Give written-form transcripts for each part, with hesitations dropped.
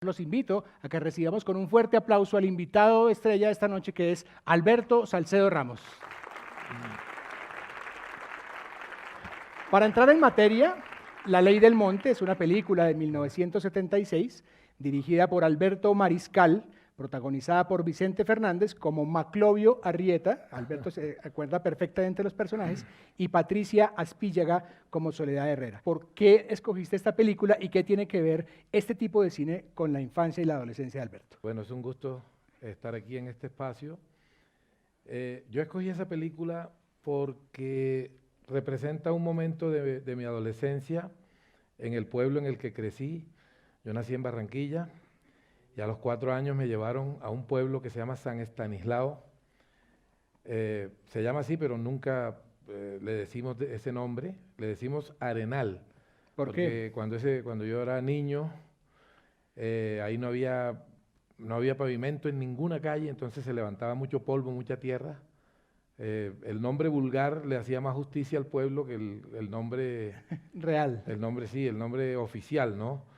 Los invito a que recibamos con un fuerte aplauso al invitado estrella de esta noche, que es Alberto Salcedo Ramos. Para entrar en materia, La Ley del Monte es una película de 1976 dirigida por Alberto Mariscal, protagonizada por Vicente Fernández como Maclovio Arrieta, Alberto se acuerda perfectamente de los personajes, y Patricia Aspíllaga como Soledad Herrera. ¿Por qué escogiste esta película y qué tiene que ver este tipo de cine con la infancia y la adolescencia de Alberto? Bueno, es un gusto estar aquí en este espacio. Yo escogí esa película porque representa un momento de mi adolescencia en el pueblo en el que crecí. Yo nací en Barranquilla y a los 4 años me llevaron a un pueblo que se llama San Estanislao. Se llama así, pero nunca le decimos ese nombre, le decimos Arenal. ¿Por qué? Porque cuando yo era niño, ahí no había pavimento en ninguna calle, entonces se levantaba mucho polvo, mucha tierra. El nombre vulgar le hacía más justicia al pueblo que el nombre Real. el nombre oficial, ¿no?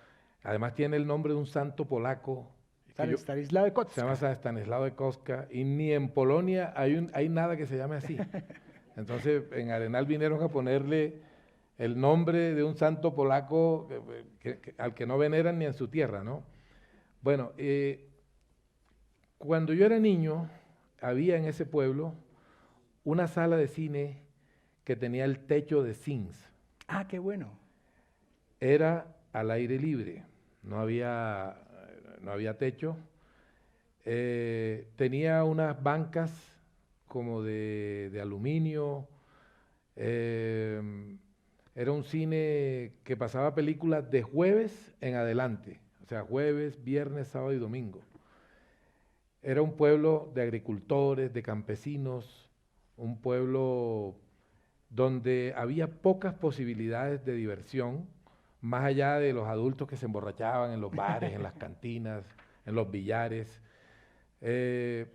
Además tiene el nombre de un santo polaco Stanislaw de se llama Kotska. San Estanislao de Kostka, y ni en Polonia hay nada que se llame así. Entonces en Arenal vinieron a ponerle el nombre de un santo polaco al que no veneran ni en su tierra, ¿no? Bueno, cuando yo era niño, había en ese pueblo una sala de cine que tenía el techo de zinc. Ah, qué bueno. Era al aire libre, no había techo. Tenía unas bancas como de aluminio. Era un cine que pasaba películas de jueves en adelante, o sea, jueves, viernes, sábado y domingo. Era un pueblo de agricultores, de campesinos, un pueblo donde había pocas posibilidades de diversión, más allá de los adultos que se emborrachaban en los bares, en las cantinas, en los billares. En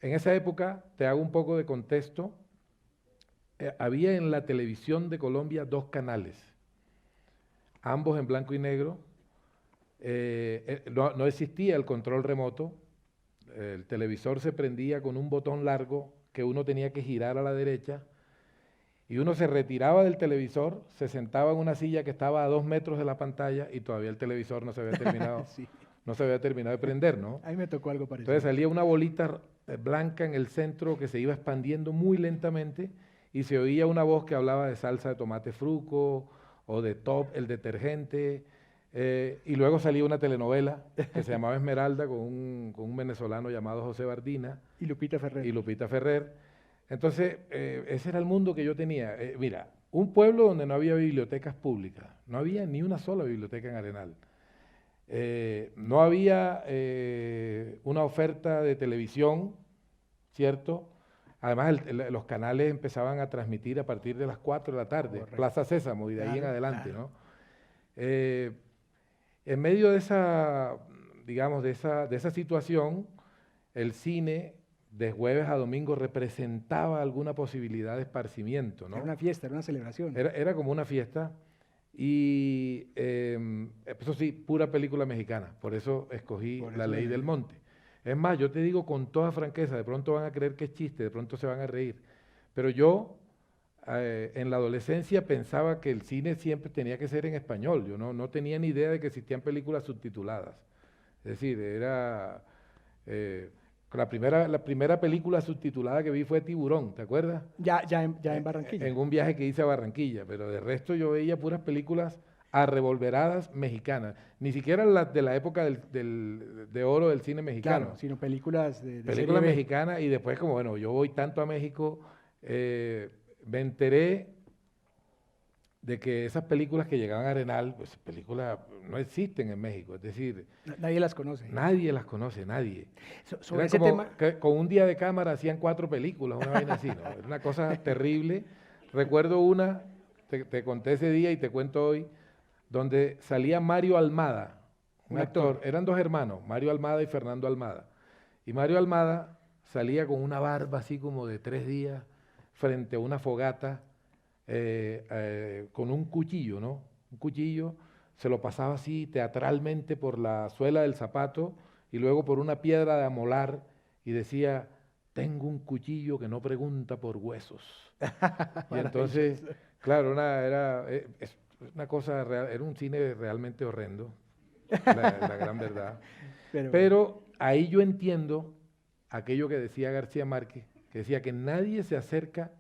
esa época, te hago un poco de contexto, había en la televisión de Colombia 2 canales, ambos en blanco y negro. No existía el control remoto, el televisor se prendía con un botón largo que uno tenía que girar a la derecha, y uno se retiraba del televisor, se sentaba en una silla que estaba a 2 metros de la pantalla y todavía el televisor no se había terminado, Sí, no se había terminado de prender, ¿no? a mí me tocó algo Entonces parecido. salía una bolita blanca en el centro que se iba expandiendo muy lentamente y se oía una voz que hablaba de salsa de tomate fruco o de Top, el detergente, y luego salía una telenovela que se llamaba Esmeralda con un venezolano llamado José Bardina Y Lupita Ferrer. y Lupita Ferrer. Entonces, ese era el mundo que yo tenía. Mira, un pueblo donde no había bibliotecas públicas, no había ni una sola biblioteca en Arenal. No había una oferta de televisión, ¿cierto? Además, los canales empezaban a transmitir a partir de las 4 de la tarde, Correcto. Plaza Sésamo y de ahí en Claro, adelante, claro. ¿no? En medio de esa, digamos, de esa situación, el cine de jueves a domingo representaba alguna posibilidad de esparcimiento, Era ¿no? una fiesta, era una celebración. Era como una fiesta y eso sí, pura película mexicana, por eso escogí Por La eso Ley del Monte. Es más, yo te digo con toda franqueza, de pronto van a creer que es chiste, de pronto se van a reír, pero yo en la adolescencia pensaba que el cine siempre tenía que ser en español, yo no tenía ni idea de que existían películas subtituladas. Es decir, era eh, la primera película subtitulada que vi fue Tiburón, ¿te acuerdas? Ya en Barranquilla. En un viaje que hice a Barranquilla, pero de resto yo veía puras películas arrevolveradas mexicanas, ni siquiera las de la época de oro del cine mexicano. Claro, sino películas de serie Películas B. mexicanas, y después como, bueno, yo voy tanto a México, me enteré de que esas películas que llegaban a Arenal, pues películas no existen en México, es decir, Nadie las conoce. nadie las conoce, nadie. Sobre Era ese como tema, que con un día de cámara hacían 4 películas, una vaina así, ¿no? Era una cosa terrible. Recuerdo una, te conté ese día y te cuento hoy, donde salía Mario Almada, un un actor. eran 2 hermanos, Mario Almada y Fernando Almada. Y Mario Almada salía con una barba así como de 3 días frente a una fogata con un cuchillo, ¿no? Un cuchillo, se lo pasaba así teatralmente por la suela del zapato y luego por una piedra de amolar y decía, tengo un cuchillo que no pregunta por huesos. Y entonces, claro, es una cosa real, era un cine realmente horrendo, la gran verdad. Pero ahí yo entiendo aquello que decía García Márquez, que decía que nadie se acerca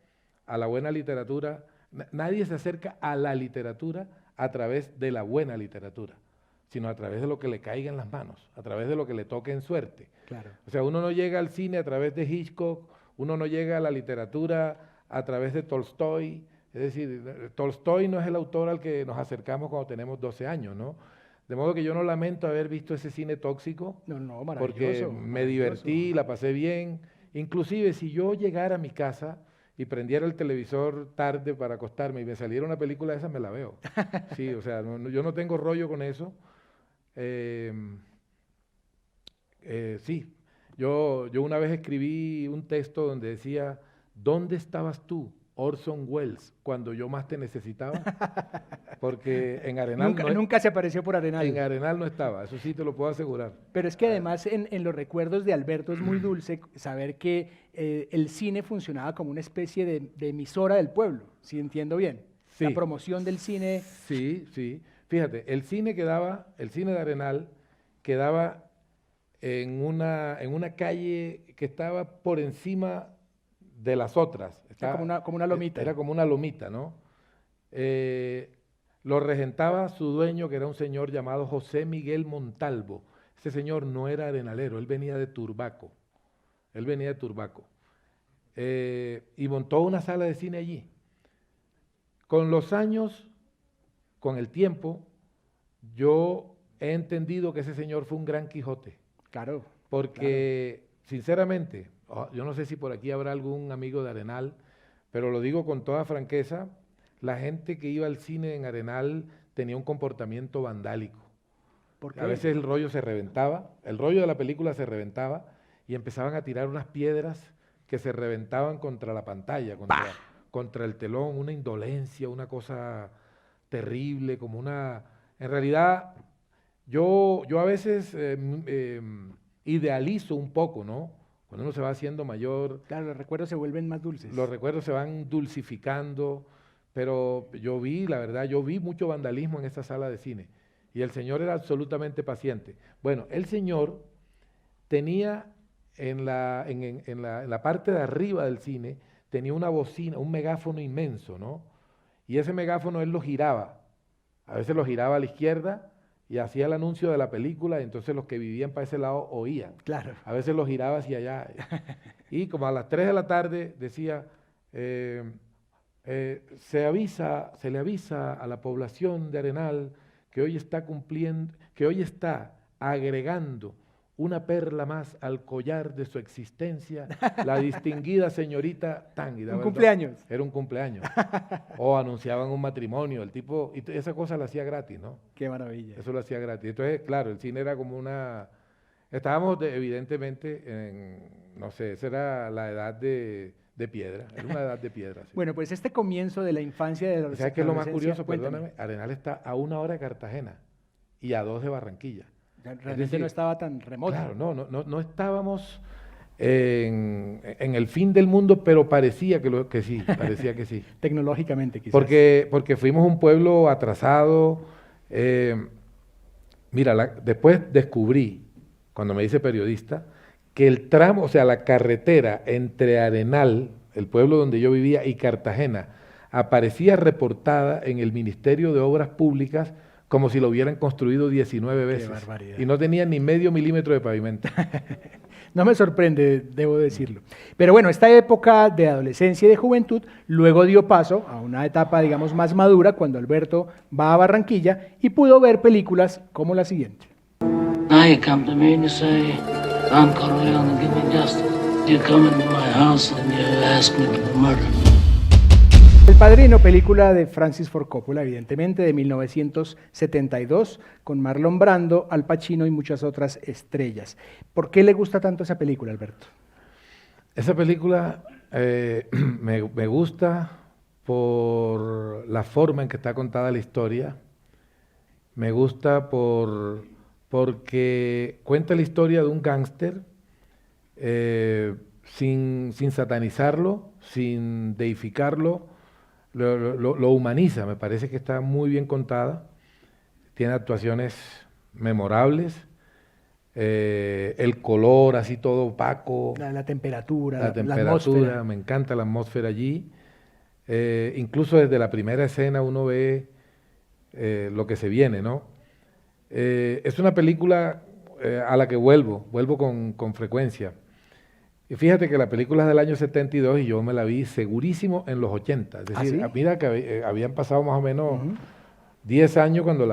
a la buena literatura, nadie se acerca a la literatura a través de la buena literatura, sino a través de lo que le caiga en las manos, a través de lo que le toque en suerte. Claro. O sea, uno no llega al cine a través de Hitchcock, uno no llega a la literatura a través de Tolstoy. Es decir, Tolstoy no es el autor al que nos acercamos cuando tenemos 12 años, ¿no? De modo que yo no lamento haber visto ese cine tóxico, No, porque me divertí, la pasé bien. Inclusive si yo llegara a mi casa y prendiera el televisor tarde para acostarme y me saliera una película de esa, me la veo. Sí, o sea, yo no tengo rollo con eso. Sí, yo una vez escribí un texto donde decía, ¿dónde estabas tú, Orson Welles, cuando yo más te necesitaba? Porque en Arenal nunca se apareció por Arenal. En Arenal no estaba, eso sí te lo puedo asegurar. Pero es que además en los recuerdos de Alberto es muy dulce saber que el cine funcionaba como una especie de emisora del pueblo, si entiendo bien. Sí. La promoción del cine. Sí, sí. Fíjate, el cine de Arenal quedaba en una calle que estaba por encima de las otras. Como una lomita. Era como una lomita, ¿no? Lo regentaba su dueño, que era un señor llamado José Miguel Montalvo. Ese señor no era arenalero, él venía de Turbaco. Y montó una sala de cine allí. Con los años, con el tiempo, yo he entendido que ese señor fue un gran Quijote. Claro. Porque, sinceramente, yo no sé si por aquí habrá algún amigo de Arenal, pero lo digo con toda franqueza, la gente que iba al cine en Arenal tenía un comportamiento vandálico. ¿Por qué? A veces el rollo se reventaba, el rollo de la película se reventaba y empezaban a tirar unas piedras que se reventaban contra la pantalla, contra el telón, una indolencia, una cosa terrible, como una... En realidad, yo a veces idealizo un poco, ¿no? Cuando uno se va haciendo mayor... Claro, los recuerdos se vuelven más dulces. Los recuerdos se van dulcificando, pero yo vi mucho vandalismo en esa sala de cine y el señor era absolutamente paciente. Bueno, el señor tenía en la parte de arriba del cine, tenía una bocina, un megáfono inmenso, ¿no? Y ese megáfono él lo giraba, a veces lo giraba a la izquierda y hacía el anuncio de la película, y entonces los que vivían para ese lado oían. Claro. A veces lo giraba hacia allá. Y como a las 3 de la tarde decía, se le avisa a la población de Arenal que hoy está agregando una perla más al collar de su existencia, la distinguida señorita tan. ¿Un cumpleaños? Era un cumpleaños. O anunciaban un matrimonio, el tipo, y esa cosa la hacía gratis, ¿no? Qué maravilla. Eso lo hacía gratis. Entonces, claro, el cine era como una... Estábamos evidentemente no sé, esa era la edad de piedra, era una edad de piedra. Sí. Bueno, pues este comienzo de la infancia de los... ¿Sabes qué es lo más curioso? Perdóname, Arenal está a 1 hora de Cartagena y a 2 de Barranquilla. Realmente no estaba tan remoto. Claro, no estábamos en el fin del mundo, pero parecía que sí. Tecnológicamente quizás. Porque fuimos un pueblo atrasado. Mira, después descubrí, cuando me hice periodista, que el tramo, o sea, la carretera entre Arenal, el pueblo donde yo vivía, y Cartagena, aparecía reportada en el Ministerio de Obras Públicas como si lo hubieran construido 19 veces. Qué barbaridad. Y no tenían ni medio milímetro de pavimento. No me sorprende, debo decirlo. Pero bueno, esta época de adolescencia y de juventud luego dio paso a una etapa, digamos, más madura, cuando Alberto va a Barranquilla y pudo ver películas como la siguiente. Now you come to me and you say, Don Corleone, give me justice. You come into my house and you ask me to murder. El Padrino, película de Francis Ford Coppola, evidentemente, de 1972, con Marlon Brando, Al Pacino y muchas otras estrellas. ¿Por qué le gusta tanto esa película, Alberto? Esa película me gusta por la forma en que está contada la historia. Me gusta porque cuenta la historia de un gángster sin satanizarlo, sin deificarlo, lo humaniza. Me parece que está muy bien contada, tiene actuaciones memorables, el color así todo opaco, La temperatura, la la temperatura, atmósfera. me encanta la atmósfera allí. Incluso desde la primera escena uno ve lo que se viene, ¿no? Es una película a la que vuelvo con frecuencia. Y fíjate que la película es del año 72 y yo me la vi segurísimo en los 80. Es ¿Ah, decir, sí? mira que habían pasado más o menos Ujú. 10 años cuando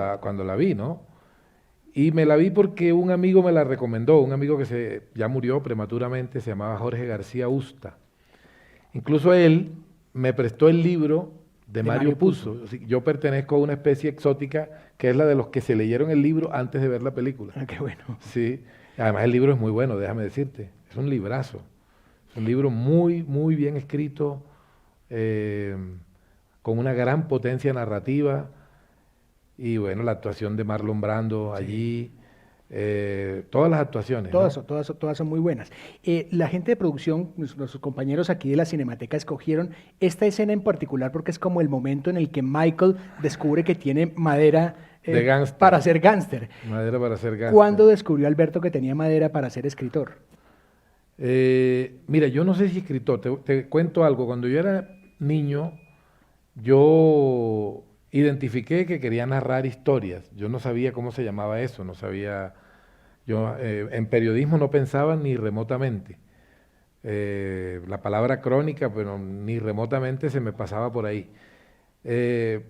la vi, ¿no? Y me la vi porque un amigo me la recomendó, un amigo que ya murió prematuramente, se llamaba Jorge García Usta. Incluso él me prestó el libro de De Mario Mario Puzo. Puzo. Así que yo pertenezco a una especie exótica que es la de los que se leyeron el libro antes de ver la película. Ah, qué bueno. Sí, además el libro es muy bueno, déjame decirte, es un librazo. Es un libro muy, muy bien escrito, eh, con una gran potencia narrativa. Y bueno, la actuación de Marlon Brando allí, todas las actuaciones, ¿no? Todas son muy buenas. La gente de producción, nuestros compañeros aquí de la Cinemateca, escogieron esta escena en particular porque es como el momento en el que Michael descubre que tiene madera De gángster. para ser gángster. Madera para ser gángster. ¿Cuándo descubrió Alberto que tenía madera para ser escritor? Mira, yo no sé si escritor, te cuento algo. Cuando yo era niño, yo identifiqué que quería narrar historias. Yo no sabía cómo se llamaba eso, no sabía. Yo en periodismo no pensaba ni remotamente. La palabra crónica, pero ni remotamente se me pasaba por ahí. Eh,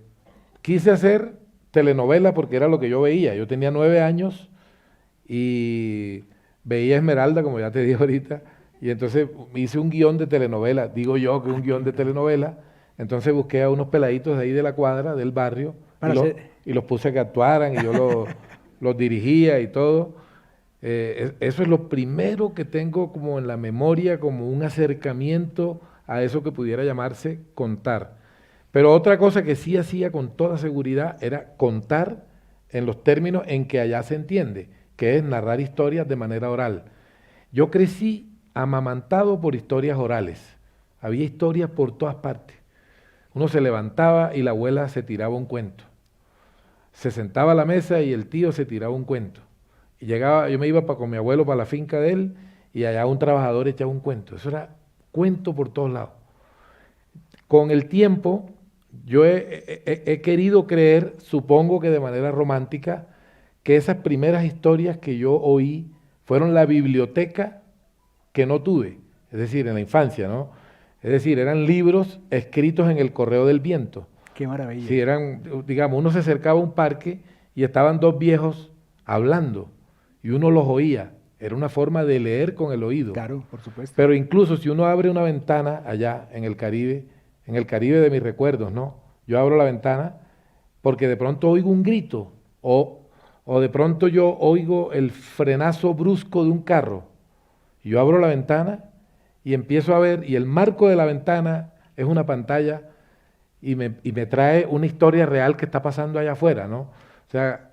Quise hacer telenovela porque era lo que yo veía. Yo tenía 9 años y veía Esmeralda, como ya te dije ahorita, y entonces hice un guión de telenovela, digo yo que un guión de telenovela, entonces busqué a unos peladitos de ahí de la cuadra, del barrio, Para hacer- y los puse a que actuaran, y yo los dirigía y todo. Eso es lo primero que tengo como en la memoria, como un acercamiento a eso que pudiera llamarse contar. Pero otra cosa que sí hacía con toda seguridad era contar en los términos en que allá se entiende, que es narrar historias de manera oral. Yo crecí amamantado por historias orales. Había historias por todas partes. Uno se levantaba y la abuela se tiraba un cuento. Se sentaba a la mesa y el tío se tiraba un cuento. Y llegaba, yo me iba con mi abuelo para la finca de él y allá un trabajador echaba un cuento. Eso era cuento por todos lados. Con el tiempo, yo he querido creer, supongo que de manera romántica, que esas primeras historias que yo oí fueron la biblioteca que no tuve, es decir, en la infancia, ¿no? Es decir, eran libros escritos en el correo del viento. Qué maravilla. Sí, eran, digamos, uno se acercaba a un parque y estaban dos viejos hablando y uno los oía. Era una forma de leer con el oído. Claro, por supuesto. Pero incluso si uno abre una ventana allá en el Caribe de mis recuerdos, ¿no? Yo abro la ventana porque de pronto oigo un grito o de pronto yo oigo el frenazo brusco de un carro. Y yo abro la ventana y empiezo a ver, y el marco de la ventana es una pantalla y me trae una historia real que está pasando allá afuera, ¿no? O sea,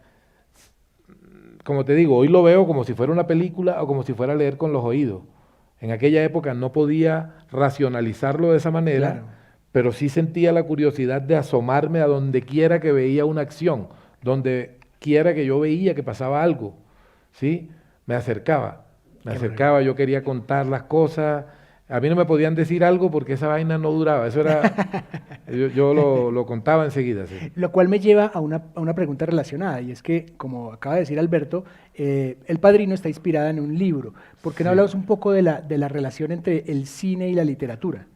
como te digo, hoy lo veo como si fuera una película o como si fuera a leer con los oídos. En aquella época no podía racionalizarlo de esa manera, Claro. pero sí sentía la curiosidad de asomarme a donde quiera que veía una acción, donde quiera que yo veía que pasaba algo, ¿sí? Me acercaba, yo quería contar las cosas. A mí no me podían decir algo porque esa vaina no duraba, eso era, yo lo contaba enseguida, sí. Lo cual me lleva a una pregunta relacionada, y es que, como acaba de decir Alberto, El Padrino está inspirada en un libro. ¿Por qué no Sí. hablamos un poco de la relación entre el cine y la literatura?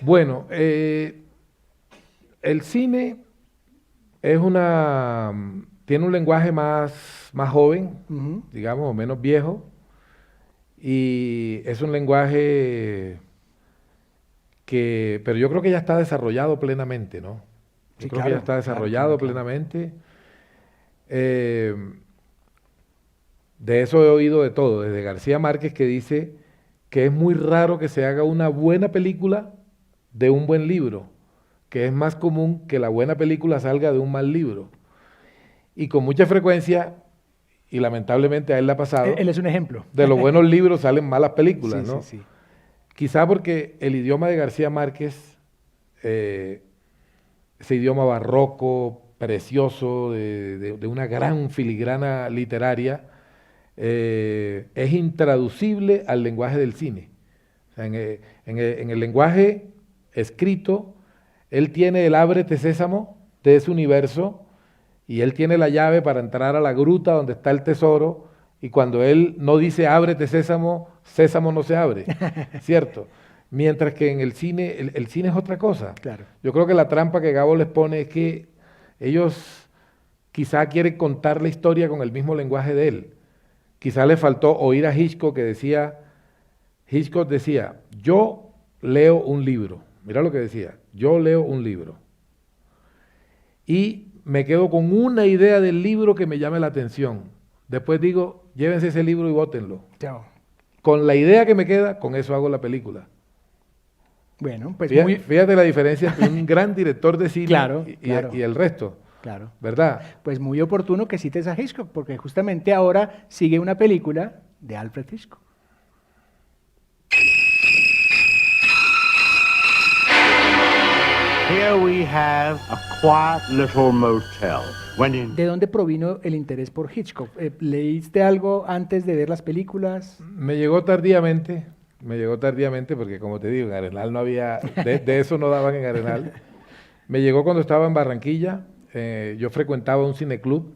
Bueno, el cine tiene un lenguaje más joven, Ujú. digamos, o menos viejo, y es un lenguaje pero yo creo que ya está desarrollado plenamente, ¿no? Yo Sí, creo que ya claro, está claro, desarrollado claro, claro. plenamente. Eh, de eso he oído de todo, desde García Márquez que dice que es muy raro que se haga una buena película de un buen libro, que es más común que la buena película salga de un mal libro. y con mucha frecuencia, y lamentablemente a él le ha pasado, Él es un ejemplo. de los buenos libros salen malas películas, Sí, ¿no? sí, sí. Quizá porque el idioma de García Márquez, ese idioma barroco, precioso, de una gran filigrana literaria, es intraducible al lenguaje del cine. O sea, en el lenguaje escrito, él tiene el ábrete sésamo de ese universo y él tiene la llave para entrar a la gruta donde está el tesoro, y cuando él no dice ábrete sésamo, sésamo no se abre, ¿cierto? Mientras que en el cine, el cine es otra cosa. Claro. Yo creo que la trampa que Gabo les pone es que ellos quizá quieren contar la historia con el mismo lenguaje de él. Quizá le faltó oír a Hitchcock Hitchcock decía, yo leo un libro, mira lo que decía, yo leo un libro y me quedo con una idea del libro que me llame la atención. Después digo, llévense ese libro y bótenlo. Chao. Con la idea que me queda, con eso hago la película. Bueno, pues Fíjate la diferencia entre un gran director de cine Claro, y claro. el resto, Claro. ¿verdad? Pues muy oportuno que cites a Hitchcock, porque justamente ahora sigue una película de Alfred Hitchcock. Here we have a quiet little motel. ¿De dónde provino el interés por Hitchcock? ¿Leíste algo antes de ver las películas? Me llegó tardíamente porque como te digo, en Arenal no había, de eso no daban en Arenal. Me llegó cuando estaba en Barranquilla, yo frecuentaba un cineclub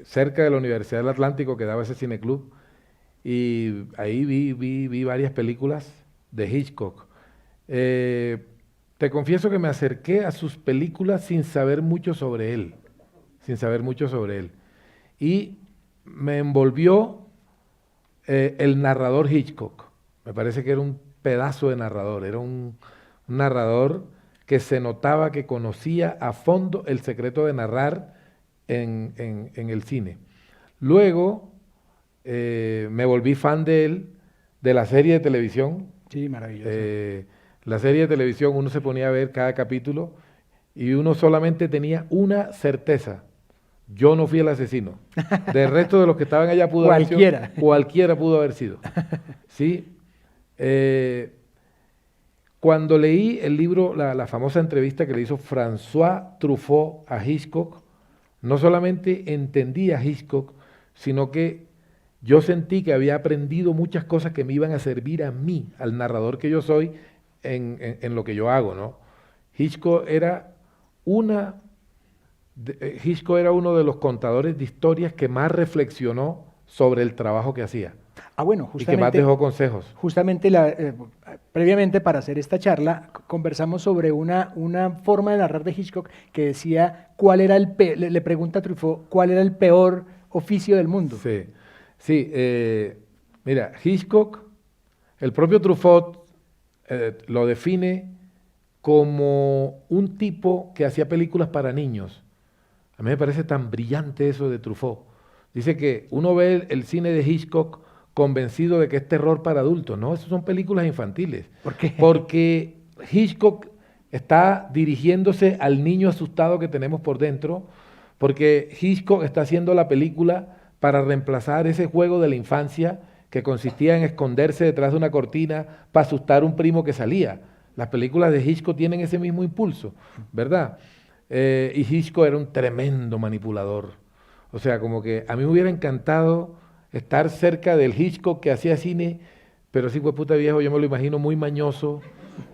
cerca de la Universidad del Atlántico, quedaba ese cineclub, y ahí vi varias películas de Hitchcock. Te confieso que me acerqué a sus películas sin saber mucho sobre él, y me envolvió el narrador Hitchcock. Me parece que era un pedazo de narrador, era un narrador que se notaba que conocía a fondo el secreto de narrar en el cine. Luego me volví fan de él, de la serie de televisión. Sí, maravilloso. La serie de televisión, uno se ponía a ver cada capítulo y uno solamente tenía una certeza: yo no fui el asesino. Del resto de los que estaban allá pudo haber sido, cualquiera pudo haber sido. ¿Sí? Cuando leí el libro, la famosa entrevista que le hizo François Truffaut a Hitchcock, no solamente entendí a Hitchcock, sino que yo sentí que había aprendido muchas cosas que me iban a servir a mí, al narrador que yo soy, en lo que yo hago, ¿no? Hitchcock era uno de los contadores de historias que más reflexionó sobre el trabajo que hacía. Bueno, Y justamente, que más dejó consejos. Justamente previamente para hacer esta charla conversamos sobre una forma de narrar de Hitchcock que decía cuál era le pregunta a Truffaut cuál era el peor oficio del mundo. Sí, mira, Hitchcock, el propio Truffaut lo define como un tipo que hacía películas para niños. A mí me parece tan brillante eso de Truffaut. Dice que uno ve el cine de Hitchcock convencido de que es terror para adultos. No, esas son películas infantiles. ¿Por qué? Porque Hitchcock está dirigiéndose al niño asustado que tenemos por dentro, porque Hitchcock está haciendo la película para reemplazar ese juego de la infancia que consistía en esconderse detrás de una cortina para asustar a un primo que salía. Las películas de Hitchcock tienen ese mismo impulso, ¿verdad? Y Hitchcock era un tremendo manipulador. O sea, como que a mí me hubiera encantado estar cerca del Hitchcock que hacía cine, pero sí, pues puta viejo, yo me lo imagino muy mañoso.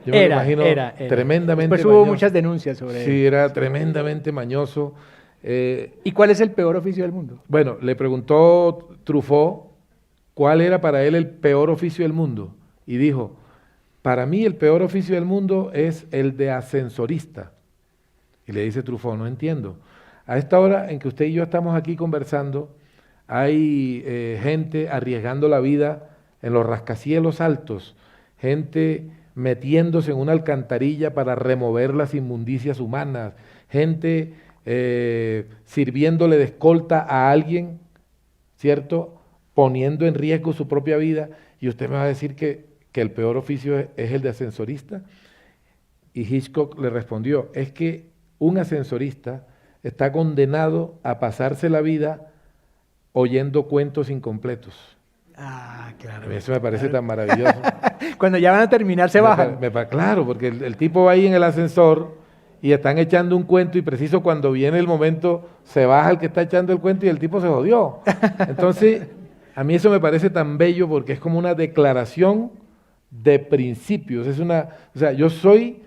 Yo me lo imagino tremendamente Después mañoso. hubo muchas denuncias sobre él. Sí, era tremendamente mañoso. ¿Y cuál es el peor oficio del mundo? Bueno, le preguntó Truffaut cuál era para él el peor oficio del mundo. Y dijo, para mí el peor oficio del mundo es el de ascensorista. Y le dice Truffaut, no entiendo. A esta hora en que usted y yo estamos aquí conversando, hay gente arriesgando la vida en los rascacielos altos, gente metiéndose en una alcantarilla para remover las inmundicias humanas, gente sirviéndole de escolta a alguien, ¿cierto?, poniendo en riesgo su propia vida, y usted me va a decir que el peor oficio es el de ascensorista. Y Hitchcock le respondió, es que un ascensorista está condenado a pasarse la vida oyendo cuentos incompletos. Ah, claro. A mí eso me parece tan maravilloso. Cuando ya van a terminar se bajan. Claro, porque el tipo va ahí en el ascensor y están echando un cuento y preciso cuando viene el momento se baja el que está echando el cuento y el tipo se jodió. Entonces, a mí eso me parece tan bello porque es como una declaración de principios. O sea, yo soy,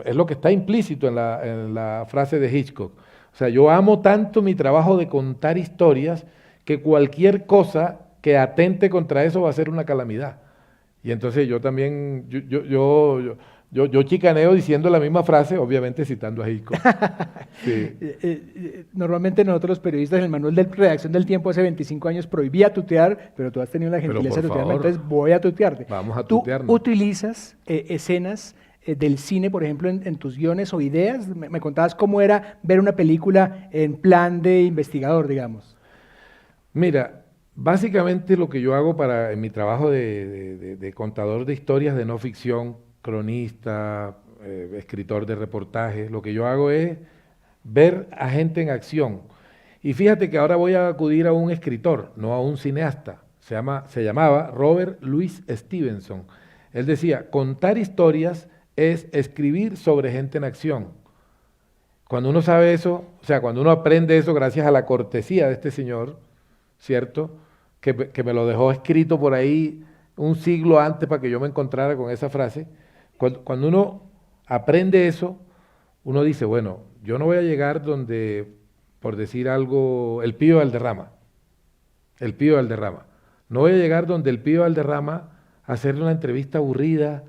es lo que está implícito en la frase de Hitchcock. O sea, yo amo tanto mi trabajo de contar historias que cualquier cosa que atente contra eso va a ser una calamidad. Y entonces yo también, yo chicaneo diciendo la misma frase, obviamente citando a Hitchcock. Sí. Normalmente nosotros los periodistas en el manual de redacción del Tiempo hace 25 años prohibía tutear, pero tú has tenido la Pero gentileza por de tutearme, favor, entonces voy a tutearte. vamos a ¿Tú tutearnos. utilizas escenas del cine, por ejemplo, en tus guiones o ideas? Me contabas cómo era ver una película en plan de investigador, digamos. Mira, básicamente lo que yo hago en mi trabajo de contador de historias de no ficción, cronista, escritor de reportajes, lo que yo hago es ver a gente en acción. Y fíjate que ahora voy a acudir a un escritor, no a un cineasta. Se llamaba Robert Louis Stevenson. Él decía, contar historias es escribir sobre gente en acción. Cuando uno sabe eso, o sea, cuando uno aprende eso gracias a la cortesía de este señor, ¿cierto? Que me lo dejó escrito por ahí un siglo antes para que yo me encontrara con esa frase. Cuando uno aprende eso, uno dice, bueno, yo no voy a llegar donde, por decir algo, el Pío Valderrama. El Pío Valderrama. No voy a llegar donde el Pío Valderrama a hacerle una entrevista aburrida,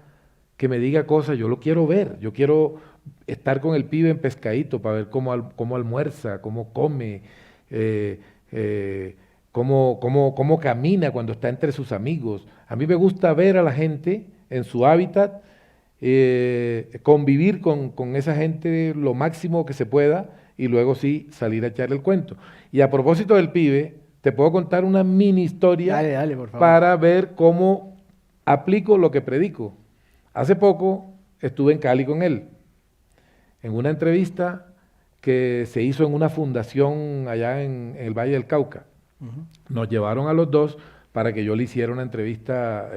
que me diga cosas, yo lo quiero ver, yo quiero estar con el pibe en pescadito para ver cómo almuerza, cómo come, cómo camina cuando está entre sus amigos. A mí me gusta ver a la gente en su hábitat, convivir con esa gente lo máximo que se pueda y luego sí salir a echarle el cuento. Y a propósito del pibe, te puedo contar una mini historia Dale, por favor. para ver cómo aplico lo que predico. Hace poco estuve en Cali con él, en una entrevista que se hizo en una fundación allá en el Valle del Cauca. Nos llevaron a los dos para que yo le hiciera una entrevista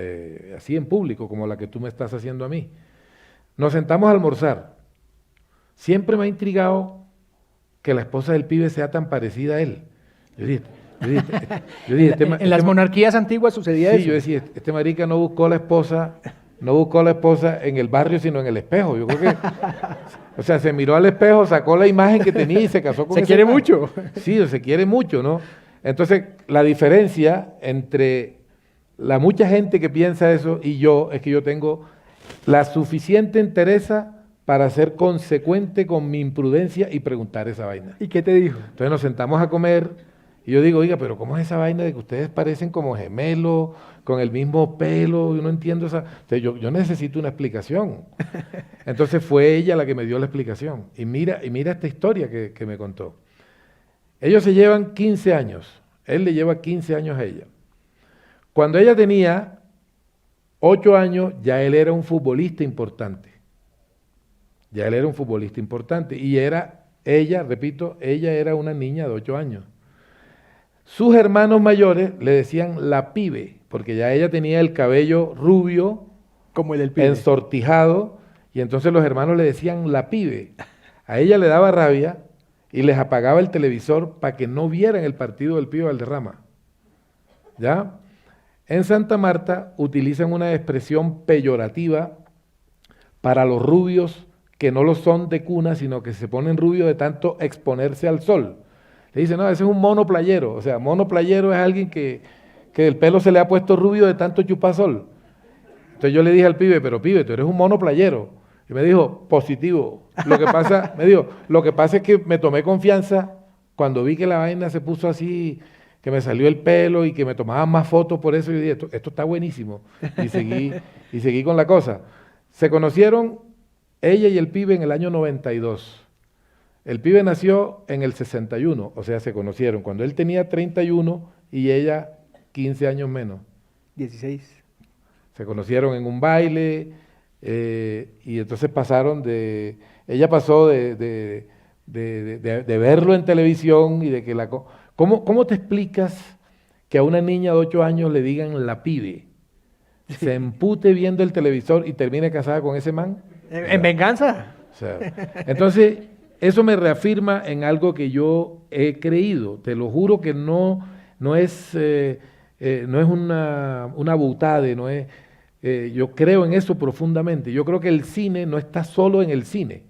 así en público, como la que tú me estás haciendo a mí. Nos sentamos a almorzar. Siempre me ha intrigado que la esposa del pibe sea tan parecida a él. Yo dije, en las monarquías antiguas sucedía eso. Sí, yo decía, este marica no buscó la esposa en el barrio, sino en el espejo. Yo creo que, o sea, se miró al espejo, sacó la imagen que tenía y se casó con Se ese quiere man. mucho. Sí, se quiere mucho, ¿no? Entonces, la diferencia entre la mucha gente que piensa eso y yo es que yo tengo la suficiente entereza para ser consecuente con mi imprudencia y preguntar esa vaina. ¿Y qué te dijo? Entonces nos sentamos a comer y yo digo, oiga, pero ¿cómo es esa vaina de que ustedes parecen como gemelos, con el mismo pelo? Yo no entiendo esa... O sea, yo necesito una explicación. Entonces fue ella la que me dio la explicación. Y mira esta historia que me contó. Ellos se llevan 15 años. Él le lleva 15 años a ella. Cuando ella tenía 8 años, ya él era un futbolista importante. Ya él era un futbolista importante. Y ella, repito, ella era una niña de 8 años. Sus hermanos mayores le decían la pibe, porque ya ella tenía el cabello rubio, como el del pibe, ensortijado, y entonces los hermanos le decían la pibe. A ella le daba rabia y les apagaba el televisor para que no vieran el partido del Pío Valderrama. ¿Ya? En Santa Marta utilizan una expresión peyorativa para los rubios que no lo son de cuna, sino que se ponen rubios de tanto exponerse al sol. Le dicen, no, ese es un mono playero. O sea, mono playero es alguien que el pelo se le ha puesto rubio de tanto chupar sol. Entonces yo le dije al pibe, pero pibe, tú eres un mono playero. Y me dijo, positivo. Lo que pasa es que me tomé confianza cuando vi que la vaina se puso así, que me salió el pelo y que me tomaban más fotos por eso. Yo dije, esto está buenísimo. Y seguí con la cosa. Se conocieron ella y el pibe en el año 92. El pibe nació en el 61, o sea, se conocieron cuando él tenía 31 y ella 15 años menos. 16. Se conocieron en un baile y entonces ella pasó de de verlo en televisión y de que ¿Cómo te explicas que a una niña de 8 años le digan la pibe? Se empute viendo el televisor y termine casada con ese man. ¿En venganza? O sea, entonces, eso me reafirma en algo que yo he creído. Te lo juro que no es una butade, no es, yo creo en eso profundamente. Yo creo que el cine no está solo en el cine.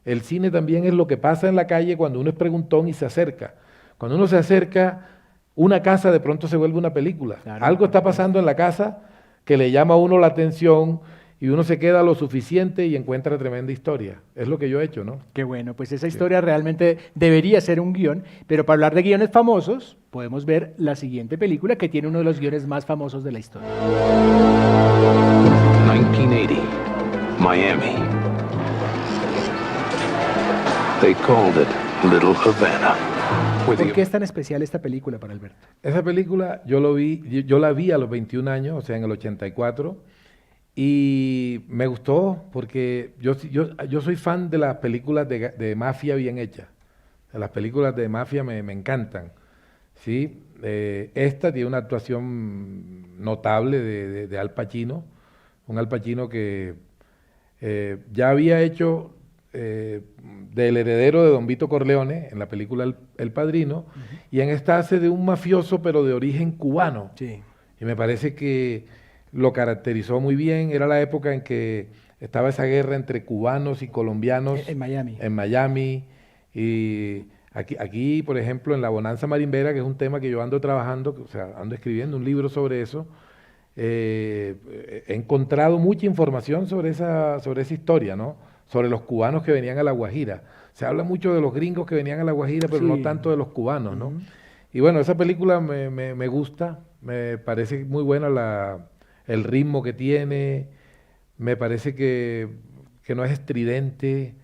El cine también es lo que pasa en la calle cuando uno es preguntón y se acerca. Cuando uno se acerca, una casa de pronto se vuelve una película. Claro. Algo está pasando en la casa que le llama a uno la atención y uno se queda lo suficiente y encuentra tremenda historia. Es lo que yo he hecho, ¿no? Qué bueno, pues esa historia realmente debería ser un guión, pero para hablar de guiones famosos, podemos ver la siguiente película que tiene uno de los guiones más famosos de la historia. 1980, Miami. They called it Little Havana. ¿Por qué es tan especial esta película para Alberto? Esa película yo la vi a los 21 años, o sea, en el 84, y me gustó porque yo soy fan de las películas de mafia bien hechas. Las películas de mafia me encantan, ¿sí? Esta tiene una actuación notable de Al Pacino, un Al Pacino que ya había hecho del heredero de Don Vito Corleone en la película El Padrino, y en esta hace de un mafioso pero de origen cubano. Sí. Y me parece que lo caracterizó muy bien. Era la época en que estaba esa guerra entre cubanos y colombianos En Miami. en Miami. Y aquí, por ejemplo, en la Bonanza Marimbera, que es un tema que yo ando trabajando, o sea, ando escribiendo un libro sobre eso, he encontrado mucha información sobre esa historia, ¿no? Sobre los cubanos que venían a La Guajira. Se habla mucho de los gringos que venían a La Guajira, pero Sí. no tanto de los cubanos, ¿no? Y bueno, esa película me gusta, me parece muy buena el ritmo que tiene, me parece que no es estridente,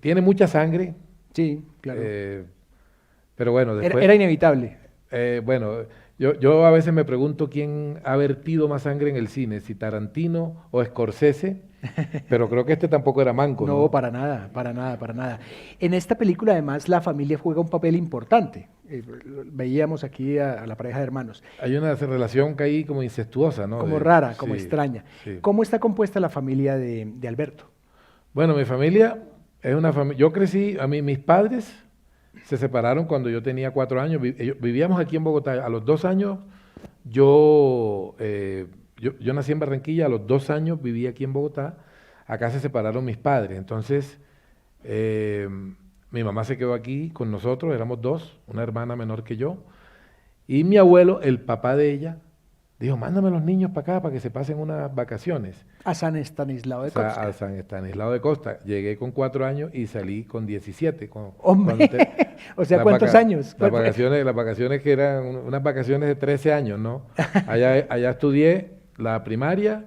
tiene mucha sangre, Sí, claro. pero bueno, después... Era inevitable. Bueno, yo a veces me pregunto quién ha vertido más sangre en el cine, si Tarantino o Scorsese, pero creo que este tampoco era manco, ¿no? No, para nada, para nada, para nada. En esta película, además, la familia juega un papel importante. Veíamos aquí a la pareja de hermanos. Hay una relación que hay como incestuosa, ¿no? Como rara, como sí, extraña. sí. ¿Cómo está compuesta la familia de Alberto? Bueno, mi familia es una familia... Yo crecí, mis padres se separaron cuando yo tenía 4 años. Vivíamos aquí en Bogotá. A los 2 años, yo nací en Barranquilla. A los 2 años viví aquí en Bogotá. Acá se separaron mis padres. Entonces, mi mamá se quedó aquí con nosotros. Éramos 2, una hermana menor que yo. Y mi abuelo, el papá de ella, dijo, mándame los niños para acá para que se pasen unas vacaciones. A San Estanislao de O sea, Costa. a San Estanislao de Costa. Llegué con 4 años y salí con 17. Hombre, o sea, ¿cuántos años? Las vacaciones que eran unas vacaciones de 13 años, ¿no? Allá estudié la primaria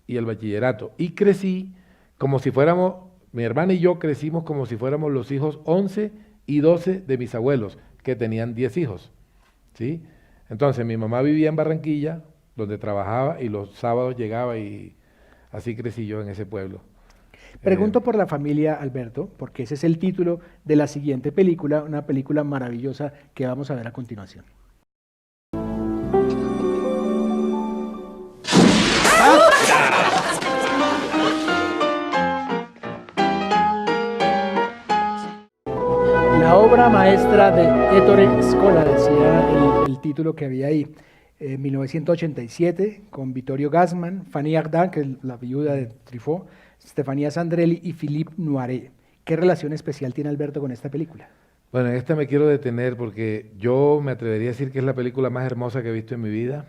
y el bachillerato. Y crecí como si fuéramos, mi hermana y yo crecimos como si fuéramos los hijos 11 y 12 de mis abuelos, que tenían 10 hijos, ¿sí? Entonces, mi mamá vivía en Barranquilla, donde trabajaba, y los sábados llegaba y así crecí yo en ese pueblo. Pregunto por la familia Alberto, porque ese es el título de la siguiente película, una película maravillosa que vamos a ver a continuación. La obra maestra de Ettore Scola, decía el título que había ahí. 1987, con Vittorio Gassman, Fanny Ardant, que es la viuda de Truffaut, Stefania Sandrelli y Philippe Noiret. ¿Qué relación especial tiene Alberto con esta película? Bueno, en esta me quiero detener porque yo me atrevería a decir que es la película más hermosa que he visto en mi vida.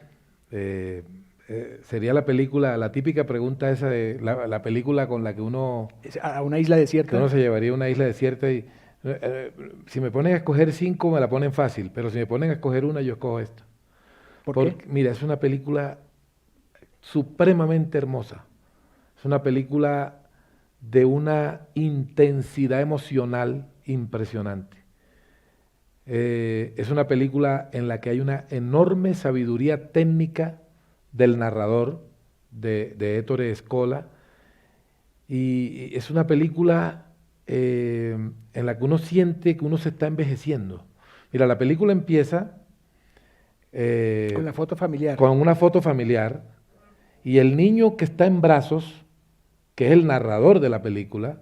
Sería la típica pregunta esa de la película con la que uno... A una isla desierta. Que uno se llevaría a una isla desierta y... si me ponen a escoger 5 me la ponen fácil, pero si me ponen a escoger una yo escojo esta. ¿Por qué? Mira, es una película supremamente hermosa. Es una película de una intensidad emocional impresionante. Es una película en la que hay una enorme sabiduría técnica del narrador, de Ettore Scola, y es una película en la que uno siente que uno se está envejeciendo. Mira, la película empieza Con la foto familiar. con una foto familiar y el niño que está en brazos, que es el narrador de la película,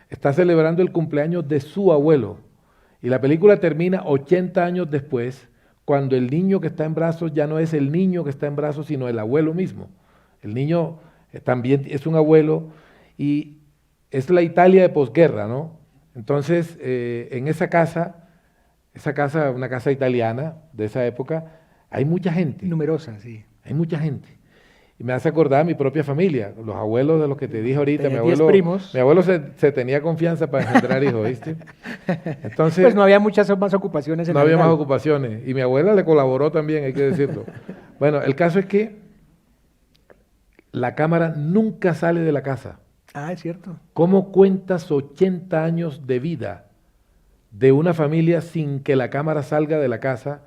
está celebrando el cumpleaños de su abuelo. Y la película termina 80 años después, cuando el niño que está en brazos ya no es el niño que está en brazos, sino el abuelo mismo. El niño también es un abuelo y es la Italia de posguerra, ¿no? Entonces, en esa casa, una casa italiana de esa época, hay mucha gente. Numerosa, sí. Hay mucha gente. Y me hace acordar a mi propia familia, los abuelos de los que te dije ahorita. Tenía 10 primos. Mi abuelo se tenía confianza para engendrar hijos, ¿viste? Entonces, Pues no había muchas más ocupaciones en no había más Arenal. ocupaciones. Y mi abuela le colaboró también, hay que decirlo. Bueno, el caso es que la cámara nunca sale de la casa. Ah, es cierto. ¿Cómo cuentas 80 años de vida de una familia sin que la cámara salga de la casa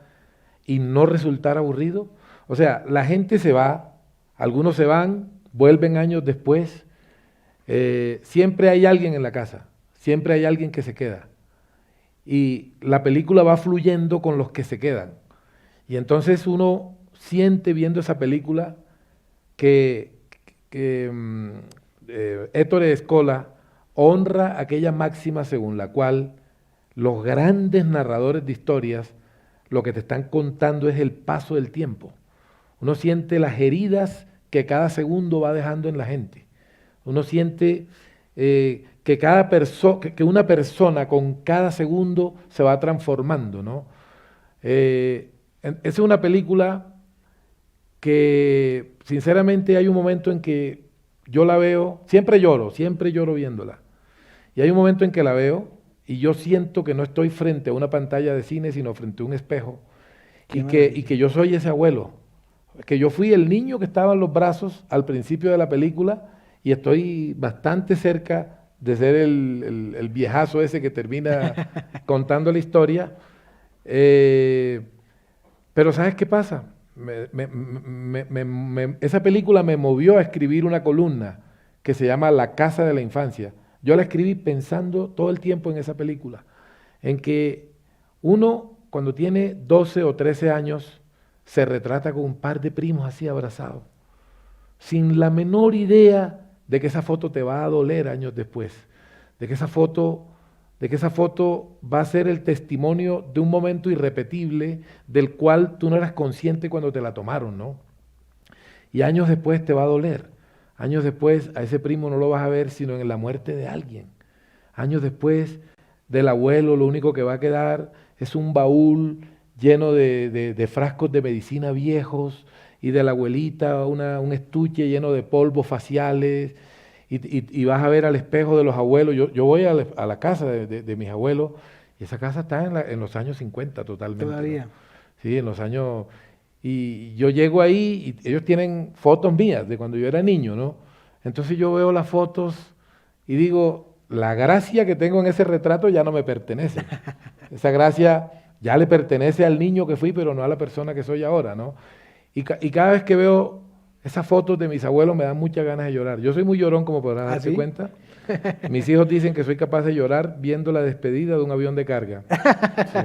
y no resultar aburrido? O sea, la gente se va, algunos se van, vuelven años después. Siempre hay alguien en la casa, siempre hay alguien que se queda. Y la película va fluyendo con los que se quedan. Y entonces uno siente viendo esa película que Ettore Scola honra aquella máxima según la cual los grandes narradores de historias lo que te están contando es el paso del tiempo. Uno siente las heridas que cada segundo va dejando en la gente. Uno siente que una persona con cada segundo se va transformando, ¿no? Esa es una película que sinceramente hay un momento en que yo la veo, siempre lloro viéndola. Y hay un momento en que la veo y yo siento que no estoy frente a una pantalla de cine, sino frente a un espejo. Y que yo soy ese abuelo, que yo fui el niño que estaba en los brazos al principio de la película y estoy bastante cerca de ser el viejazo ese que termina contando la historia. Pero ¿sabes qué pasa? Esa película me movió a escribir una columna que se llama La Casa de la Infancia. Yo la escribí pensando todo el tiempo en esa película, en que uno cuando tiene 12 o 13 años se retrata con un par de primos así abrazados, sin la menor idea de que esa foto te va a doler años después, de que esa foto va a ser el testimonio de un momento irrepetible del cual tú no eras consciente cuando te la tomaron, ¿no? Y años después te va a doler. Años después a ese primo no lo vas a ver sino en la muerte de alguien. Años después del abuelo lo único que va a quedar es un baúl lleno de frascos de medicina viejos y de la abuelita un estuche lleno de polvos faciales y vas a ver al espejo de los abuelos. Yo voy a la casa de mis abuelos y esa casa está en los años 50 totalmente. Todavía. ¿No? Sí, en los años... Y yo llego ahí y ellos tienen fotos mías de cuando yo era niño, ¿no? Entonces yo veo las fotos y digo, la gracia que tengo en ese retrato ya no me pertenece. Esa gracia ya le pertenece al niño que fui, pero no a la persona que soy ahora, ¿no? Y cada vez que veo esas fotos de mis abuelos me dan muchas ganas de llorar. Yo soy muy llorón, como podrás ¿Ah, darse sí? cuenta. Mis hijos dicen que soy capaz de llorar viendo la despedida de un avión de carga. Sí.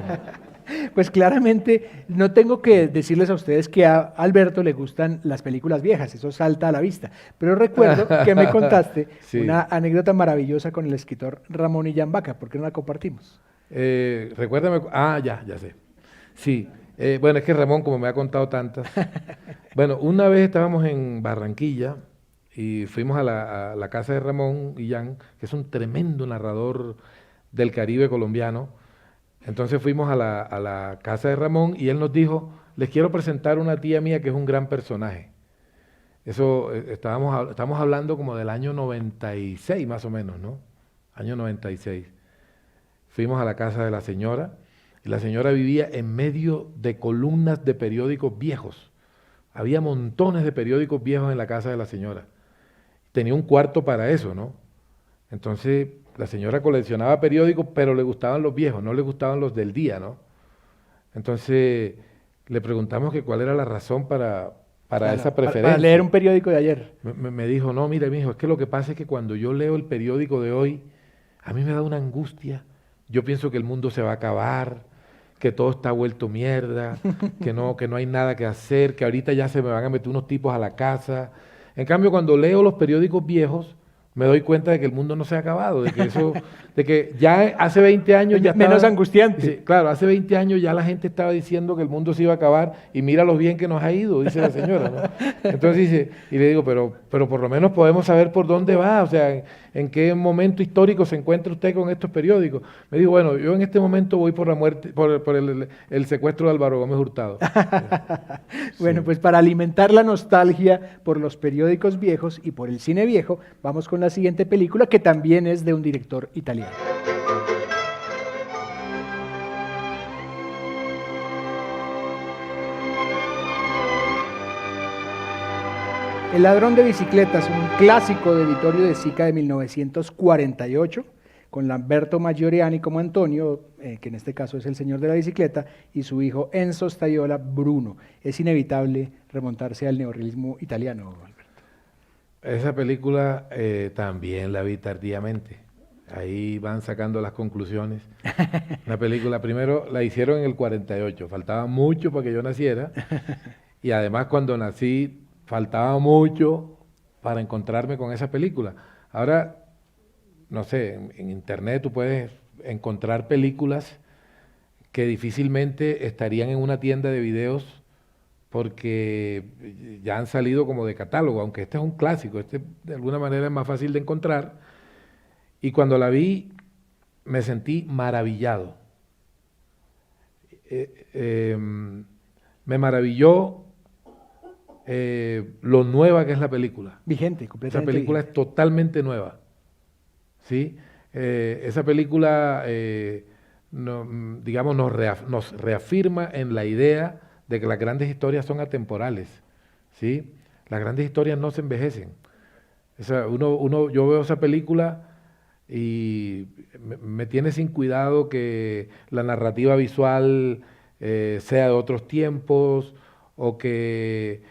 Pues claramente no tengo que decirles a ustedes que a Alberto le gustan las películas viejas, eso salta a la vista. Pero recuerdo que me contaste Sí. una anécdota maravillosa con el escritor Ramón Illán Vaca. ¿Por qué no la compartimos? Recuérdame. Ya sé. Sí. Bueno, es que Ramón, como me ha contado tantas. Bueno, una vez estábamos en Barranquilla y fuimos a la casa de Ramón Illán, que es un tremendo narrador del Caribe colombiano. Entonces fuimos a la casa de Ramón y él nos dijo, les quiero presentar una tía mía que es un gran personaje. Eso, estamos hablando como del año 96 más o menos, ¿no? Año 96. Fuimos a la casa de la señora y la señora vivía en medio de columnas de periódicos viejos. Había montones de periódicos viejos en la casa de la señora. Tenía un cuarto para eso, ¿no? Entonces la señora coleccionaba periódicos, pero le gustaban los viejos, no le gustaban los del día, ¿no? Entonces le preguntamos que cuál era la razón para esa preferencia. Para leer un periódico de ayer. Me dijo, no, mire, mijo, es que lo que pasa es que cuando yo leo el periódico de hoy, a mí me da una angustia. Yo pienso que el mundo se va a acabar, que todo está vuelto mierda, que no hay nada que hacer, que ahorita ya se me van a meter unos tipos a la casa. En cambio, cuando leo los periódicos viejos, me doy cuenta de que el mundo no se ha acabado, de que ya hace 20 años ya Menos estaba, angustiante. sí, claro, hace 20 años ya la gente estaba diciendo que el mundo se iba a acabar y mira lo bien que nos ha ido, dice la señora, ¿no? Entonces dice, y le digo, pero por lo menos podemos saber por dónde va, o sea, en qué momento histórico se encuentra usted con estos periódicos. Me dijo, bueno, yo en este momento voy por la muerte, por el secuestro de Álvaro Gómez Hurtado. Bueno, pues para alimentar la nostalgia por los periódicos viejos y por el cine viejo, vamos con la siguiente película que también es de un director italiano. El ladrón de bicicletas, un clásico de Vittorio De Sica de 1948, con Lamberto Maggioriani como Antonio, que en este caso es el señor de la bicicleta, y su hijo Enzo Staiola Bruno. Es inevitable remontarse al neorrealismo italiano, Alberto. Esa película también la vi tardíamente. Ahí van sacando las conclusiones. La película primero la hicieron en el 48, faltaba mucho para que yo naciera, y además cuando nací faltaba mucho para encontrarme con esa película. Ahora, no sé, en internet tú puedes encontrar películas que difícilmente estarían en una tienda de videos porque ya han salido como de catálogo, aunque este es un clásico, este de alguna manera es más fácil de encontrar. Y cuando la vi, me sentí maravillado. Me maravilló lo nueva que es la película. Vigente, completamente. Esa película vigente. es totalmente nueva. ¿Sí? Esa película, digamos, nos reafirma en la idea de que las grandes historias son atemporales. ¿Sí? Las grandes historias no se envejecen. Yo veo esa película y me tiene sin cuidado que la narrativa visual sea de otros tiempos o que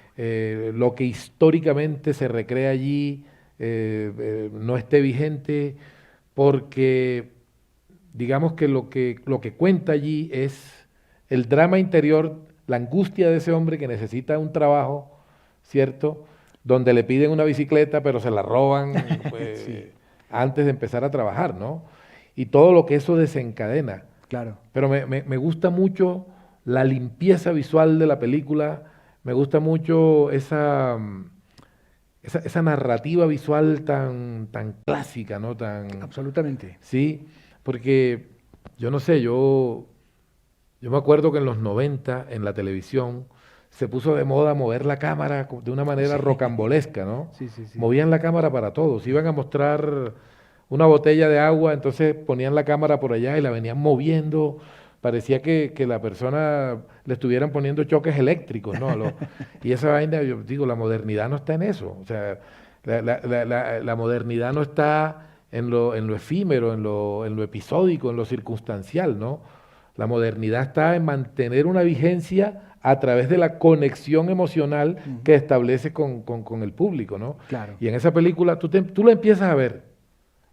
lo que históricamente se recrea allí no esté vigente, porque digamos que lo que cuenta allí es el drama interior, la angustia de ese hombre que necesita un trabajo, ¿cierto?, donde le piden una bicicleta pero se la roban pues, Sí. antes de empezar a trabajar, ¿no? Y todo lo que eso desencadena. Claro. Pero me gusta mucho la limpieza visual de la película, me gusta mucho esa narrativa visual tan clásica, ¿no? Absolutamente. Sí, porque yo no sé, yo me acuerdo que en los 90 en la televisión se puso de moda mover la cámara de una manera rocambolesca, ¿no? Sí, sí, sí. Movían la cámara para todos, iban a mostrar una botella de agua, entonces ponían la cámara por allá y la venían moviendo, parecía que la persona le estuvieran poniendo choques eléctricos, ¿no? Y esa vaina, yo digo, la modernidad no está en eso, o sea, la modernidad no está en lo efímero, en lo episódico, en lo circunstancial, ¿no? La modernidad está en mantener una vigencia a través de la conexión emocional que establece con el público, ¿no? Claro. Y en esa película tú la empiezas a ver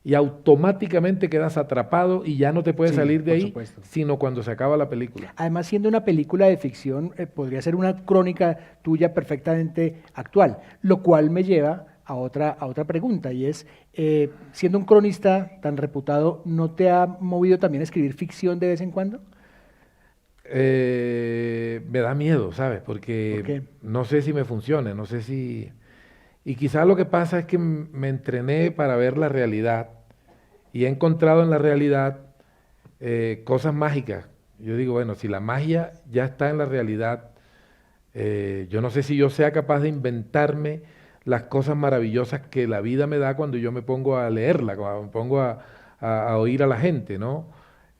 y automáticamente quedas atrapado y ya no te puedes Sí, salir de por ahí, supuesto. sino cuando se acaba la película. Además, siendo una película de ficción, podría ser una crónica tuya perfectamente actual, lo cual me lleva a otra pregunta, y es, siendo un cronista tan reputado, ¿no te ha movido también a escribir ficción de vez en cuando? Me da miedo, ¿sabes? ¿Por Porque qué? no sé si me funcione, no sé si... Y quizás lo que pasa es que me entrené para ver la realidad y he encontrado en la realidad cosas mágicas. Yo digo, bueno, si la magia ya está en la realidad, yo no sé si yo sea capaz de inventarme las cosas maravillosas que la vida me da cuando yo me pongo a leerla, cuando me pongo a oír a la gente, ¿no?